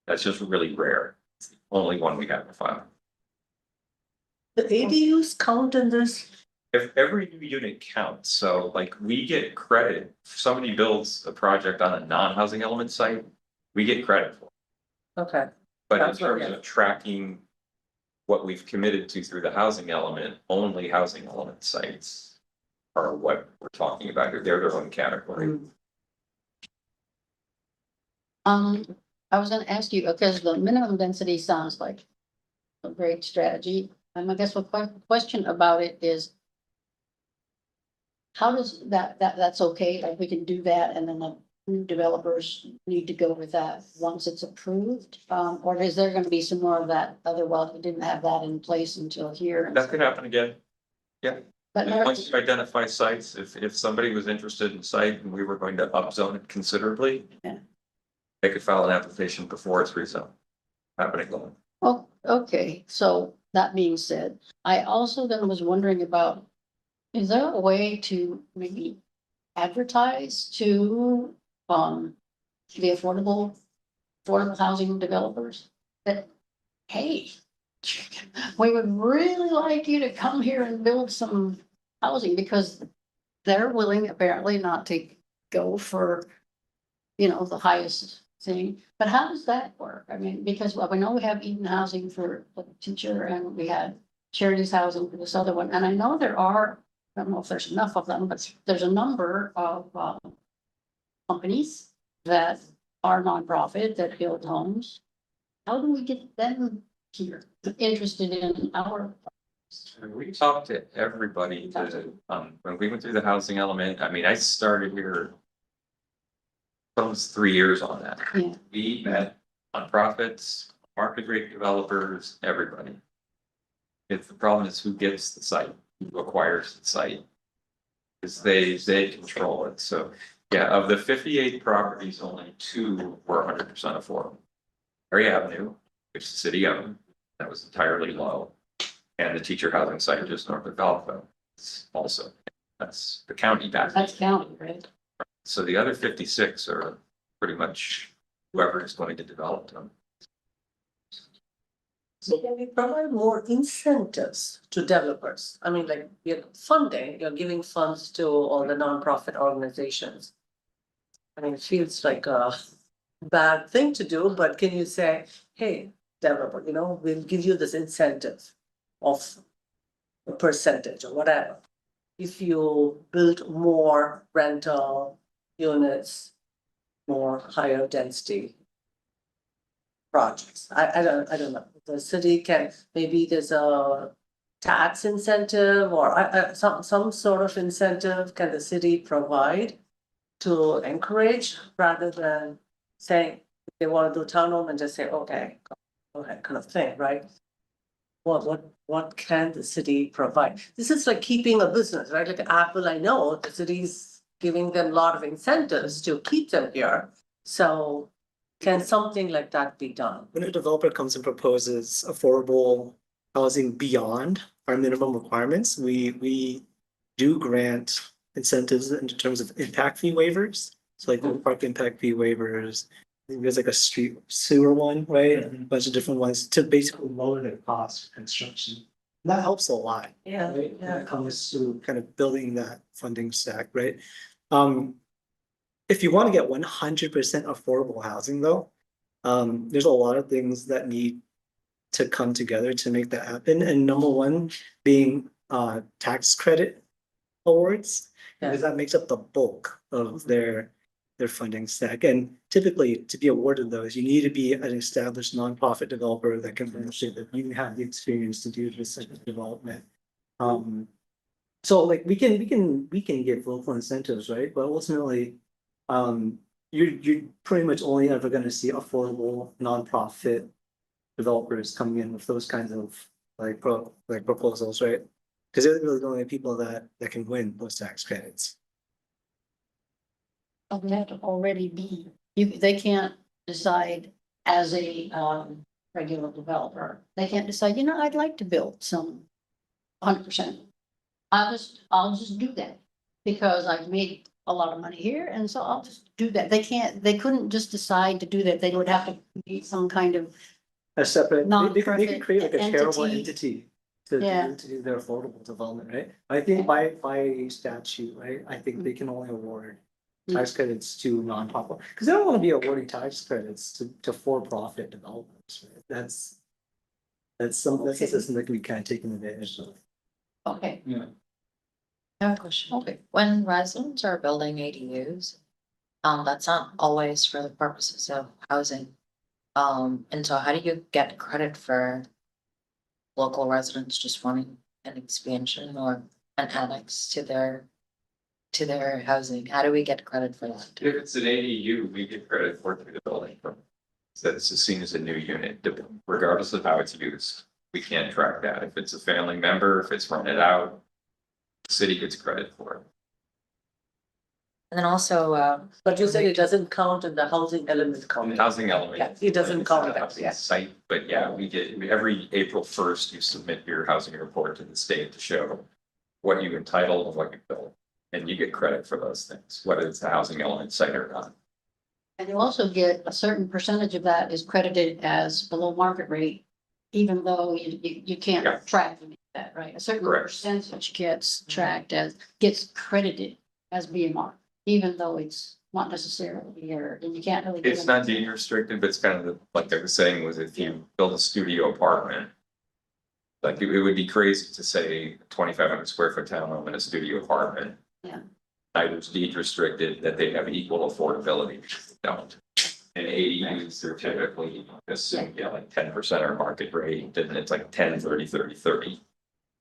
S12: That's just really rare. It's the only one we have to file.
S1: The ADUs count in this?
S12: If every new unit counts, so like we get credit, if somebody builds a project on a non-housing element site, we get credit for it.
S1: Okay,
S12: But in
S1: That's what-
S12: terms of tracking what we've committed to through the housing element, only housing element sites are what we're talking about here. They're their own category.
S3: I was gonna ask you, because the minimum density sounds like a great strategy. And I guess what question about it is, how does that's okay, like we can do that and then the new developers need to go with that once it's approved? Or is there gonna be some more of that, other, well, we didn't have that in place until here?
S12: That could happen again.
S3: But
S12: Once you identify sites, if somebody was interested in a site and we were going to upzone it considerably.
S3: Yeah.
S12: They could file an application before it's rezoned. Happening going.
S3: Oh, okay, so that being said, I also then was wondering about, is there a way to maybe advertise to, the affordable housing developers that, hey, we would really like you to come here and build some housing, because they're willing apparently not to go for, the highest thing. But how does that work? I mean, because we know we have Eden Housing for the teacher and we had Charities Housing for this other one. And I know there are, I don't know if there's enough of them, but there's a number of companies that are nonprofit that build homes. How do we get them here interested in our?
S12: We talked to everybody when we went through the housing element. I mean, I started here. Almost 3 years on that.
S3: Yeah.
S12: We met nonprofits, market rate developers, everybody. If the problem is who gets the site, who acquires the site. Because they control it. So, yeah, of the 58 properties, only 2 were 100% affordable. Area Avenue, which the city owned, that was entirely low. And the teacher housing site just north of Valpo. It's also, that's the county back.
S3: That's county, right?
S12: So the other 56 are pretty much whoever is going to develop them.
S1: So can we provide more incentives to developers? I mean, like, you're funding, you're giving funds to all the nonprofit organizations. I mean, it feels like a bad thing to do, but can you say, hey, developer, we'll give you this incentive of a percentage or whatever. If you build more rental units, more higher density projects. I don't know. The city can, maybe there's a tax incentive or some sort of incentive can the city provide to encourage rather than saying if they want to do townhome and just say, okay, go ahead, kind of thing, right? What can the city provide? This is like keeping a business, right? Like Apple, I know the city's giving them a lot of incentives to keep them here. So can something like that be done?
S5: When a developer comes and proposes affordable housing beyond our minimum requirements, we do grant incentives in terms of impact fee waivers. So like the park impact fee waivers, I think there's like a street sewer one, right? And a bunch of different ones to basically lower the cost of construction. And that helps a lot.
S1: Yeah,
S5: Right? When
S1: yeah.
S5: it comes to kind of building that funding stack, right? If you want to get 100% affordable housing though, there's a lot of things that need to come together to make that happen. And number one being tax credit awards, because that makes up the bulk of their funding stack. And typically to be awarded those, you need to be an established nonprofit developer that can demonstrate that you have the experience to do this type of development. So like we can give local incentives, right? But ultimately, you're pretty much only ever gonna see affordable nonprofit developers coming in with those kinds of proposals, right? Because they're really the only people that can win those tax credits.
S3: That already be, they can't decide as a, regular developer. They can't decide, I'd like to build some 100%. I'll just do that because I've made a lot of money here and so I'll just do that. They couldn't just decide to do that. They would have to create some kind of,
S5: A separate, they could
S3: Nonprofit
S5: create like a charitable
S3: entity.
S5: entity to
S3: Yeah.
S5: to do their affordable development, right? I think by statute, right, I think they can only award tax credits to nonprofit, because they don't want to be awarding tax credits to for-profit developers, right? That's a system that can be kind of taken advantage of.
S3: okay,
S6: I have a question.
S3: okay.
S6: When residents are building ADUs, that's not always for the purposes of housing. And so how do you get credit for local residents just wanting an expansion or an annex to their housing? How do we get credit for that?
S12: If it's an ADU, we get credit for it through the building permit. So it's seen as a new unit, regardless of how it's used. We can't track that. If it's a family member, if it's rented out, the city gets credit for it.
S6: And then also,
S1: But you said it doesn't count in the housing element
S12: On the
S1: count.
S12: housing element.
S1: Yeah, it doesn't
S12: it's
S1: count
S12: not a
S1: that,
S12: housing
S1: yeah.
S12: Site, but yeah, we get, every April 1st, you submit your housing report to the state to show what you entitled and what you built. And you get credit for those things, whether it's a housing element site or not.
S3: And you also get a certain percentage of that is credited as below market rate, even though you
S12: Yeah.
S3: can't track that, right? A certain
S12: Correct.
S3: percentage gets credited as BMR, even though it's not necessarily here, and you can't really.
S12: It's not deed restricted, but it's kind of like I was saying, was if you build a studio apartment. Like it would be crazy to say 2,500 square foot townhome and a studio apartment.
S3: Yeah.
S12: Either's deed restricted, that they have equal affordability, which they don't. And ADUs, they're typically assume, like 10% are market rate, and it's like 10, 30, 30, 30.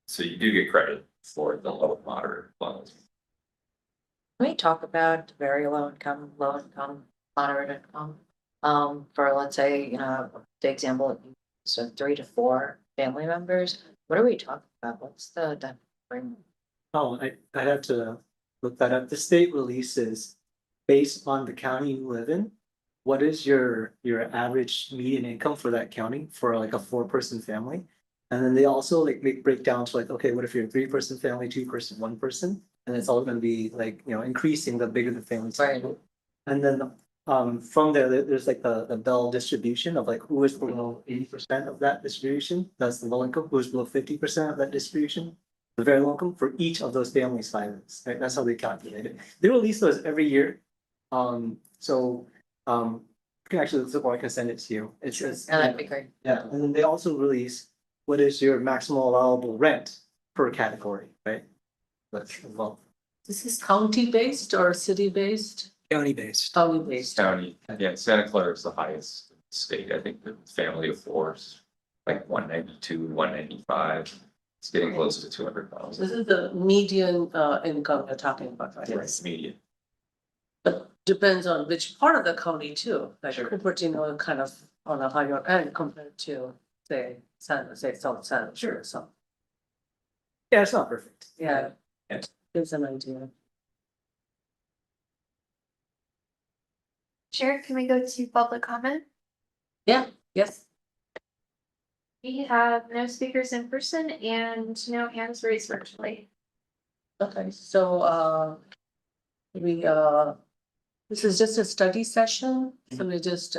S12: So you do get credit for the low, moderate loans.
S6: can we talk about very low income, moderate income? For let's say, the example, so 3 to 4 family members, what are we talking about? What's the difference?
S5: Oh, I'd have to look that up. The state releases based on the county you live in. What is your average median income for that county for like a 4-person family? And then they also like make breakdowns like, okay, what if you're a 3-person family, 2-person, 1-person? And it's all gonna be like, increasing the bigger the family.
S6: Right.
S5: And then from there's like the Bell distribution of like who is below 80% of that distribution. That's the low income, who is below 50% of that distribution. The very low income for each of those family sizes, right? That's how they calculate it. They release those every year. You can actually look, or I can send it to you. It says.
S6: Oh, that'd be great.
S5: Yeah, and then they also release what is your maximum allowable rent per category, right? That's as well.
S1: This is county based or city based?
S5: County based.
S1: County based.
S12: County, yeah, Santa Clara is the highest state. I think the family of 4 is like 192, 195. It's getting close to 200,000.
S1: This is the median income you're talking about, right?
S12: It's median.
S1: But depends on which part of the county too, like
S12: Sure.
S1: Cupertino kind of on a higher end compared to, say, South San, sure, so,
S5: Yeah, it's not perfect.
S1: yeah.
S12: Yeah.
S1: Gives an idea.
S2: Chair, can we go to public comment?
S1: Yeah, yes,
S2: We have no speakers in person and no hands raised virtually.
S1: okay, so, we, this is just a study session, so we just,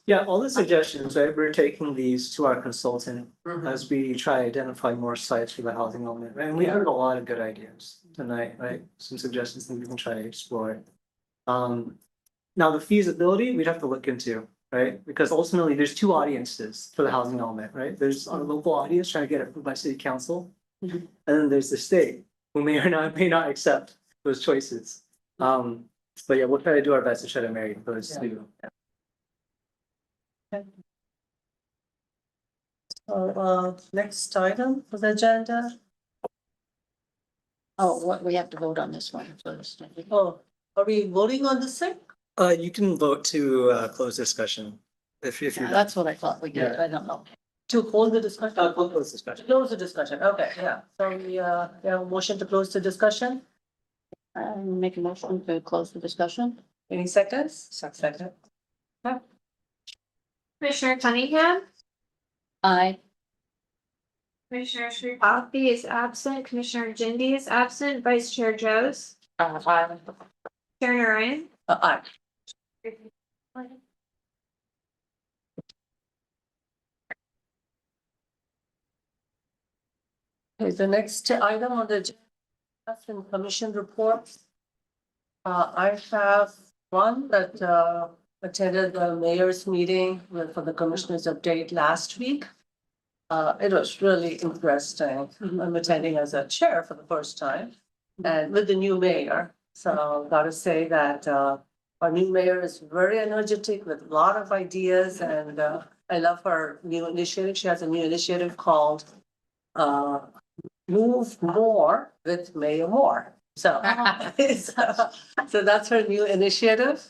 S5: Yeah, all the suggestions, right, we're taking these to our consultant as we try to identify more sites for the housing element. And we heard a lot of good ideas tonight, right? Some suggestions that we can try to explore. Now the feasibility, we'd have to look into, right? Because ultimately, there's two audiences for the housing element, right? There's our local audience trying to get it approved by city council.
S1: Mhm.
S5: And then there's the state, who may or may not accept those choices. But yeah, we'll try to do our best to try to marry those two.
S1: so, next item for the agenda.
S3: Oh, what, we have to vote on this one first.
S1: Oh, are we voting on this thing?
S5: You can vote to close discussion if
S3: Yeah,
S5: you're.
S3: that's what I thought we did.
S5: Yeah.
S3: I don't know.
S1: To hold the discussion?
S5: We'll close discussion.
S1: Close the discussion, okay, yeah, so we, have a motion to close the discussion,
S3: Make a motion to close the discussion.
S1: any seconds? Second.
S2: Commissioner Cunningham,
S3: Aye.
S2: Commissioner Sripathi is absent, Commissioner Jindy is absent, Vice Chair Joes, Chair Ryan.
S1: Aye. Okay, the next item on the agenda, and commission reports. I have one that, attended the mayor's meeting for the commissioners update last week. It was really interesting. I'm attending as a chair for the first time and with the new mayor. So gotta say that, our new mayor is very energetic with a lot of ideas and, I love her new initiative. She has a new initiative called, Move More with Mayor Moore. So, so that's her new initiative.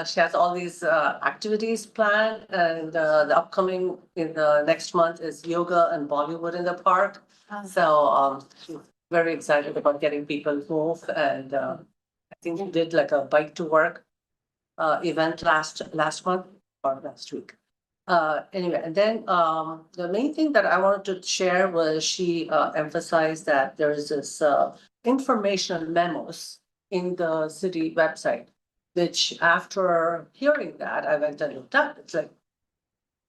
S1: She has all these activities planned and the upcoming in the next month is yoga and Bollywood in the park. So she's very excited about getting people moved and I think we did like a bike to work event last month or last week. Anyway, and then the main thing that I wanted to share was she emphasized that there is this informational memos in the city website, which after hearing that, I went and looked up.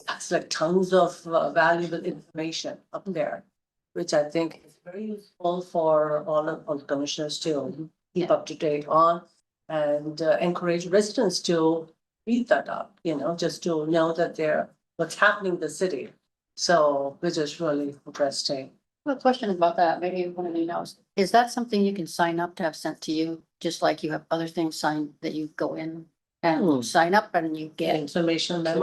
S1: That's like tons of valuable information up there, which I think is very useful for all the commissioners to keep up to date on and encourage residents to read that up, just to know that what's happening in the city. So, which is really interesting.
S3: Well, question about that, maybe one of you knows, is that something you can sign up to have sent to you, just like you have other things signed that you go in and sign up and you get?
S1: Information memo.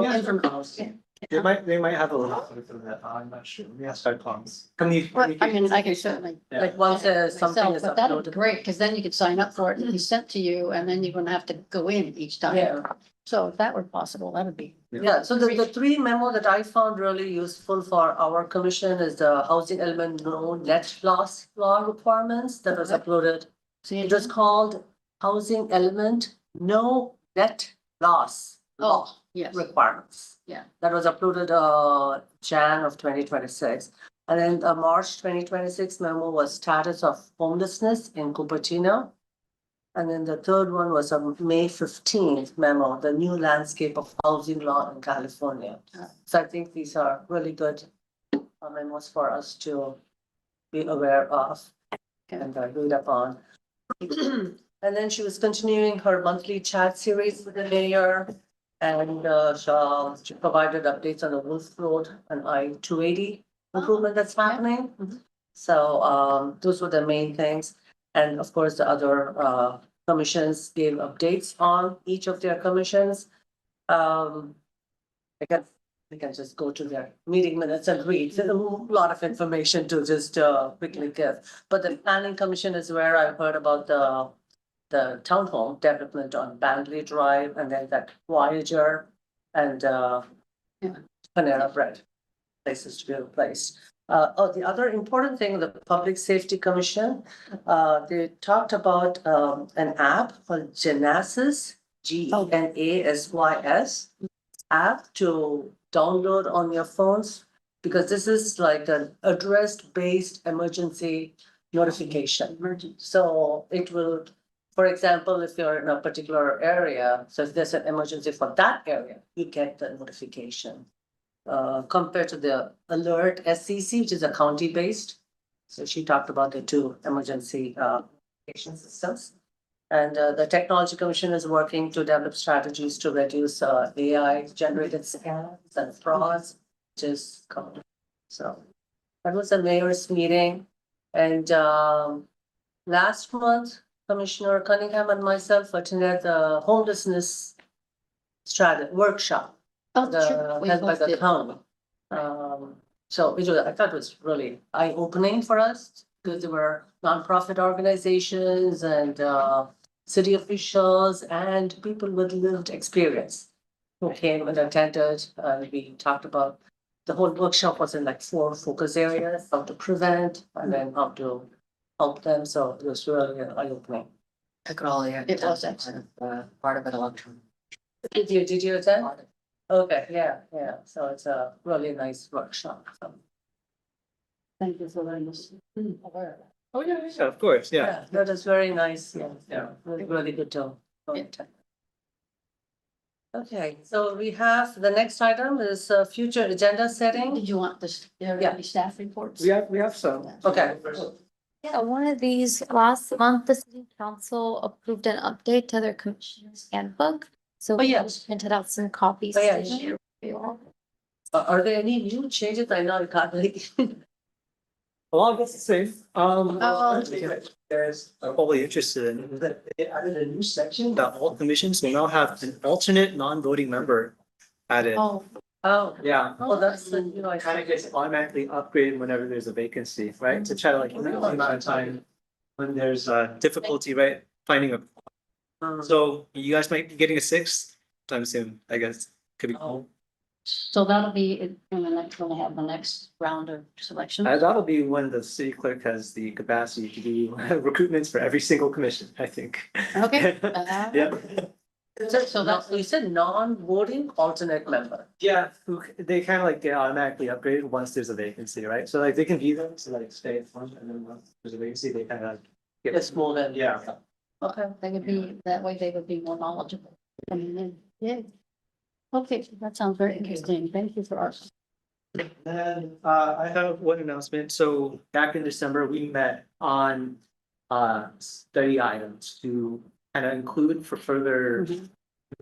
S5: They might have a little bit of that, I'm not sure, we have to start calls.
S3: Well, I mean, I can certainly.
S1: Like once something
S3: myself,
S1: is
S3: But that'd be
S1: uploaded.
S3: great, because then you could sign up for it and be sent to you, and then you're gonna have to go in each time.
S1: Yeah.
S3: So if that were possible, that would be.
S1: Yeah, so the three memo that I found really useful for our commission is the housing element no net loss law requirements that was uploaded.
S3: See,
S1: It was called housing element no net loss law
S3: Oh, yes,
S1: requirements.
S3: Yeah.
S1: That was uploaded Jan of 2026. And then the March 2026 memo was status of homelessness in Cupertino. And then the third one was a May 15th memo, the new landscape of housing law in California. So I think these are really good memos for us to be aware of and read up on. And then she was continuing her monthly chat series with the mayor. And she provided updates on the Wolf Road and I-280 improvement that's happening. So those were the main things. And of course, the other commissions gave updates on each of their commissions. I guess we can just go to their meeting minutes and read. There's a lot of information to just quickly give. But the planning commission is where I heard about the townhome development on Bandley Drive and then that Voyager and Panera Bread places to be replaced. The other important thing, the Public Safety Commission, they talked about an app called Genesis, GENASYS app to download on your phones, because this is like an address-based emergency notification. So it will, for example, if you're in a particular area, so if there's an emergency for that area, you get the notification. Compared to the alert SCC, which is a county-based. So she talked about the two emergency notification systems. And the Technology Commission is working to develop strategies to reduce AI generated scams and frauds, which is common. So that was the mayor's meeting. And last month, Commissioner Cunningham and myself attended the homelessness strategy workshop.
S3: Oh, sure. We
S1: Held by
S3: both
S1: the
S3: did.
S1: county. So it was, I thought it was really eye-opening for us, because there were nonprofit organizations and city officials and people with lived experience who came and attended. We talked about, the whole workshop was in like 4 focus areas: how to prevent and then how to help them. So it was really eye-opening.
S6: Took it all the.
S3: It was excellent.
S6: Part of it electronic.
S1: Did you attend? Okay, yeah, so it's a really nice workshop, so.
S3: Thank you for letting us aware of that.
S5: Oh, yeah, of course, yeah.
S1: Yeah, that is very nice, yeah.
S5: Yeah.
S1: Really good to. Okay, so we have, the next item is future agenda setting.
S3: Did you want this,
S1: Yeah.
S3: staff reports?
S5: We have some.
S1: Okay,
S4: Yeah, one of these, last month, the city council approved an update to their commissioner's handbook. So
S1: Oh,
S4: we
S1: yeah.
S4: just printed out some copies.
S1: Oh, yeah.
S4: to share with you all.
S1: Are there any new changes? I know I can't really.
S5: A lot of it's the same.
S1: Oh.
S5: There's, I'm probably interested in that they added a new section that all commissions will now have an alternate non-voting member added.
S3: Oh,
S5: Yeah.
S1: Oh, that's the new, I
S5: Kind of gets automatically upgraded whenever there's a vacancy, right? To try to like limit the amount of time when there's difficulty, right? Finding a, so you guys might be getting a 6th time soon, I guess. Could be cool.
S3: so that'll be in the next, when we have the next round of selection.
S5: That'll be when the city clerk has the capacity to do recruitments for every single commission, I think.
S3: Okay.
S5: Yeah.
S1: So that's, you said non-voting alternate member.
S5: Yeah, they kind of like get automatically upgraded once there's a vacancy, right? So like they can view them to like stay at one, and then once there's a vacancy, they kind of get.
S1: Yes, more than.
S5: Yeah.
S3: Okay, they would be, that way they would be more knowledgeable. coming in. Yeah. Okay, that sounds very interesting. Thank you for us.
S5: Then I have one announcement. So back in December, we met on study items to kind of include for further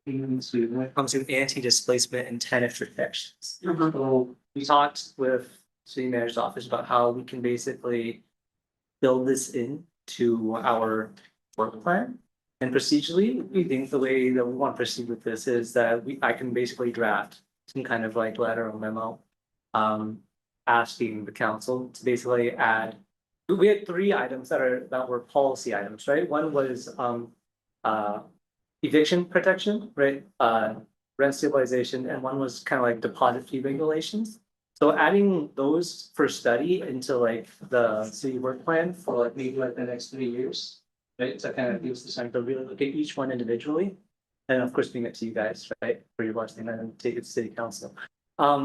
S5: things when it comes to anti-displacement and tenant protections. So we talked with city manager's office about how we can basically build this into our work plan. And procedurally, we think the way that we want to proceed with this is that I can basically draft some kind of like letter or memo. Asking the council to basically add, we had 3 items that were policy items, right? One was eviction protection, right? Rent stabilization, and one was kind of like deposit fee regulations. So adding those for study into like the city work plan for like maybe like the next 3 years. Right, so kind of gives the time to really look at each one individually. And of course, bring it to you guys, right, for your blessing and then take it to city council.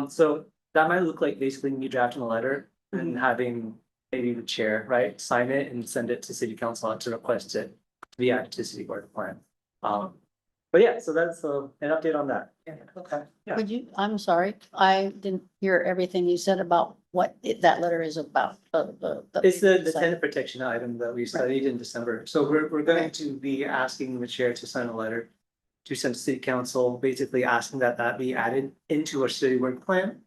S5: So that might look like basically me drafting a letter and having maybe the chair, right, sign it and send it to city council to request it to be added to the city work plan. But yeah, so that's an update on that.
S1: Yeah, okay.
S5: Yeah.
S3: Would you, I'm sorry, I didn't hear everything you said about what that letter is about.
S5: It's the tenant protection item that we studied in December. So we're going to be asking the chair to sign a letter to send to city council, basically asking that be added into our city work plan.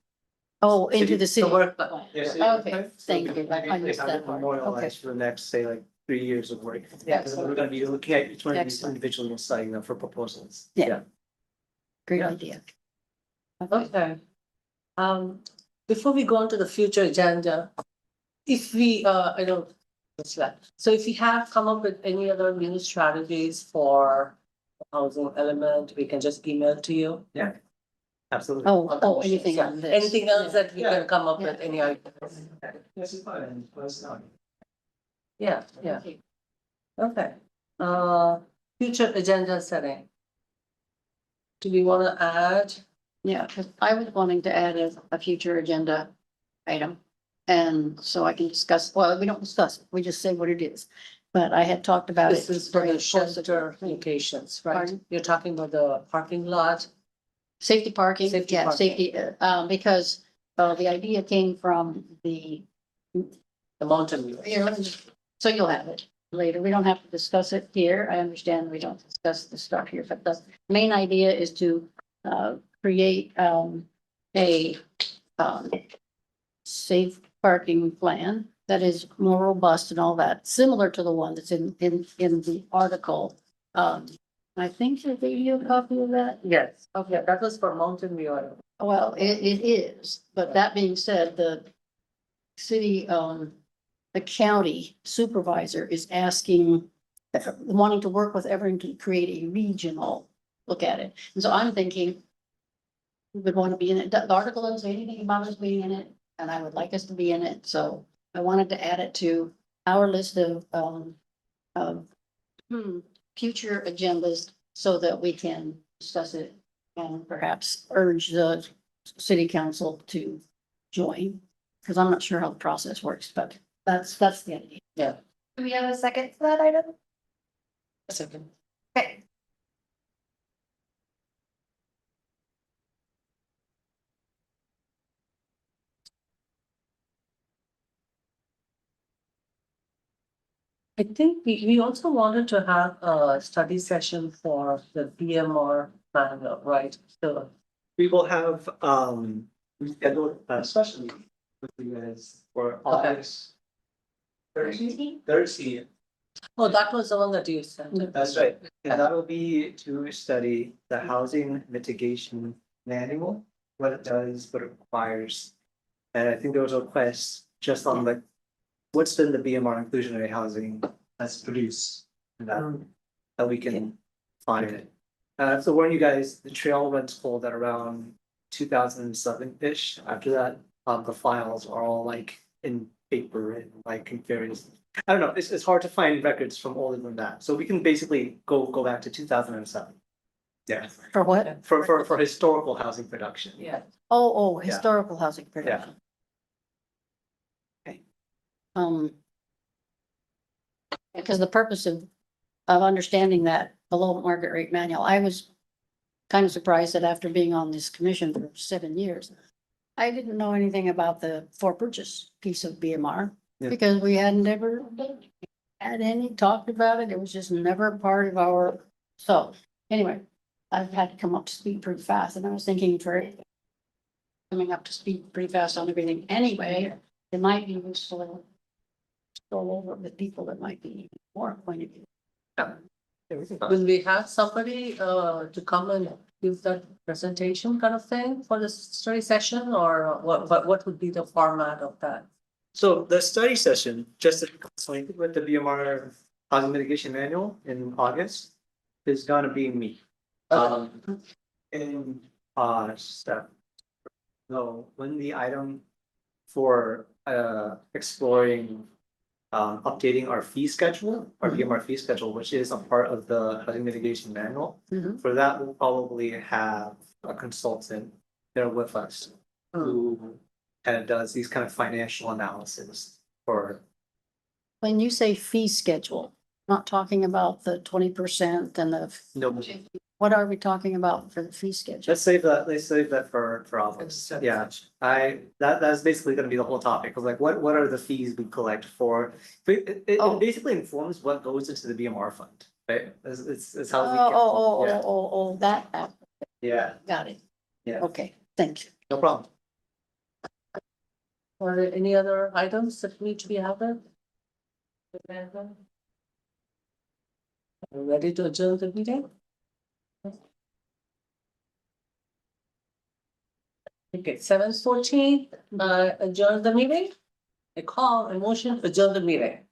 S3: Oh, into the city.
S1: The work,
S3: Okay, thank you. I missed that part. Okay.
S5: Memorialized for the next, say, like 3 years of work.
S1: Yeah.
S5: So we're gonna be looking at each one of these
S3: Excellent.
S5: individually and studying them for proposals.
S3: Yeah. Great idea. Okay.
S1: okay. Before we go on to the future agenda, if we, I don't, what's that? So if we have come up with any other new strategies for housing element, we can just email to you.
S5: Absolutely.
S3: Oh, anything on this?
S1: Anything else that we
S5: Yeah.
S1: can come up with, any ideas?
S5: Yes, it's fine. Let's not.
S1: Yeah, yeah. Okay, future agenda setting. Do we wanna add?
S3: Yeah, because I was wanting to add a future agenda item. And so I can discuss, well, we don't discuss, it, we just say what it is. But I had talked about it.
S1: This is for
S3: during
S1: the
S3: the course of-
S1: shelter locations, right?
S3: Pardon?
S1: You're talking about the parking lot?
S3: Safety parking,
S1: Safety
S3: yeah,
S1: parking.
S3: safety, because the idea came from the.
S1: The mountain view.
S3: Here, let me just- so you'll have it later. We don't have to discuss it here. I understand we don't discuss the stuff here, but the main idea is to create a safe parking plan that is more robust and all that, similar to the one that's in the article. I think you gave you a copy of that.
S1: Yes, okay, that was for mountain view.
S3: Well, it is, but that being said, the city, the county supervisor is asking, wanting to work with everyone to create a regional look at it. And so I'm thinking we would want to be in it. The article doesn't say anything about us being in it, and I would like us to be in it. So I wanted to add it to our list of future agendas so that we can discuss it and perhaps urge the city council to join. Because I'm not sure how the process works, but that's the idea.
S2: Do we have a second for that item?
S1: Second.
S2: Okay.
S1: I think we also wanted to have a study session for the BMR manual, right? So,
S5: We will have, we scheduled a special meeting with you guys for August. Thursday.
S1: oh, that was the one that you sent.
S5: That's right. And that will be to study the housing mitigation manual, what it does, what it requires. And I think there was a request just on like, what's been the BMR inclusionary housing that's produced that we can find it. So warn you guys, the trail runs cold at around 2007-ish. After that, the files are all like in paper and like in various. I don't know, it's hard to find records from older than that. So we can basically go back to 2007. Yeah,
S3: For what?
S5: for historical housing production.
S1: Yeah.
S3: Oh,
S5: Yeah.
S3: historical housing production. Okay. Because the purpose of understanding that below market rate manual, I was kind of surprised that after being on this commission for 7 years, I didn't know anything about the for purchase piece of BMR
S5: Yeah.
S3: because we hadn't ever had any talked about it. It was just never part of our, so anyway, I've had to come up to speed pretty fast and I was thinking for coming up to speed pretty fast on everything anyway, it might be useful to go over with people that might be more acquainted.
S1: Will we have somebody to come and give that presentation kind of thing for this study session, or what would be the format of that?
S5: So the study session, just to explain with the BMR housing mitigation manual in August, is gonna be me. In step. No, when the item for exploring updating our fee schedule, our BMR fee schedule, which is a part of the housing mitigation manual.
S3: Mhm.
S5: For that, we'll probably have a consultant there with us who kind of does these kind of financial analysis for.
S3: When you say fee schedule, not talking about the 20% and the,
S5: No,
S3: what are we talking about for the fee schedule?
S5: let's save that for August. Yeah, that's basically gonna be the whole topic of like, what are the fees we collect for? It
S3: Oh.
S5: basically informs what goes into the BMR fund, right? It's how we. Yeah.
S3: That,
S5: Yeah,
S3: got it.
S5: Yeah.
S3: Okay, thank you.
S5: no problem.
S1: Are there any other items that need to be added? Are we ready to adjourn the meeting? Okay, 7:14, adjourn the meeting. A call, a motion, adjourn the meeting.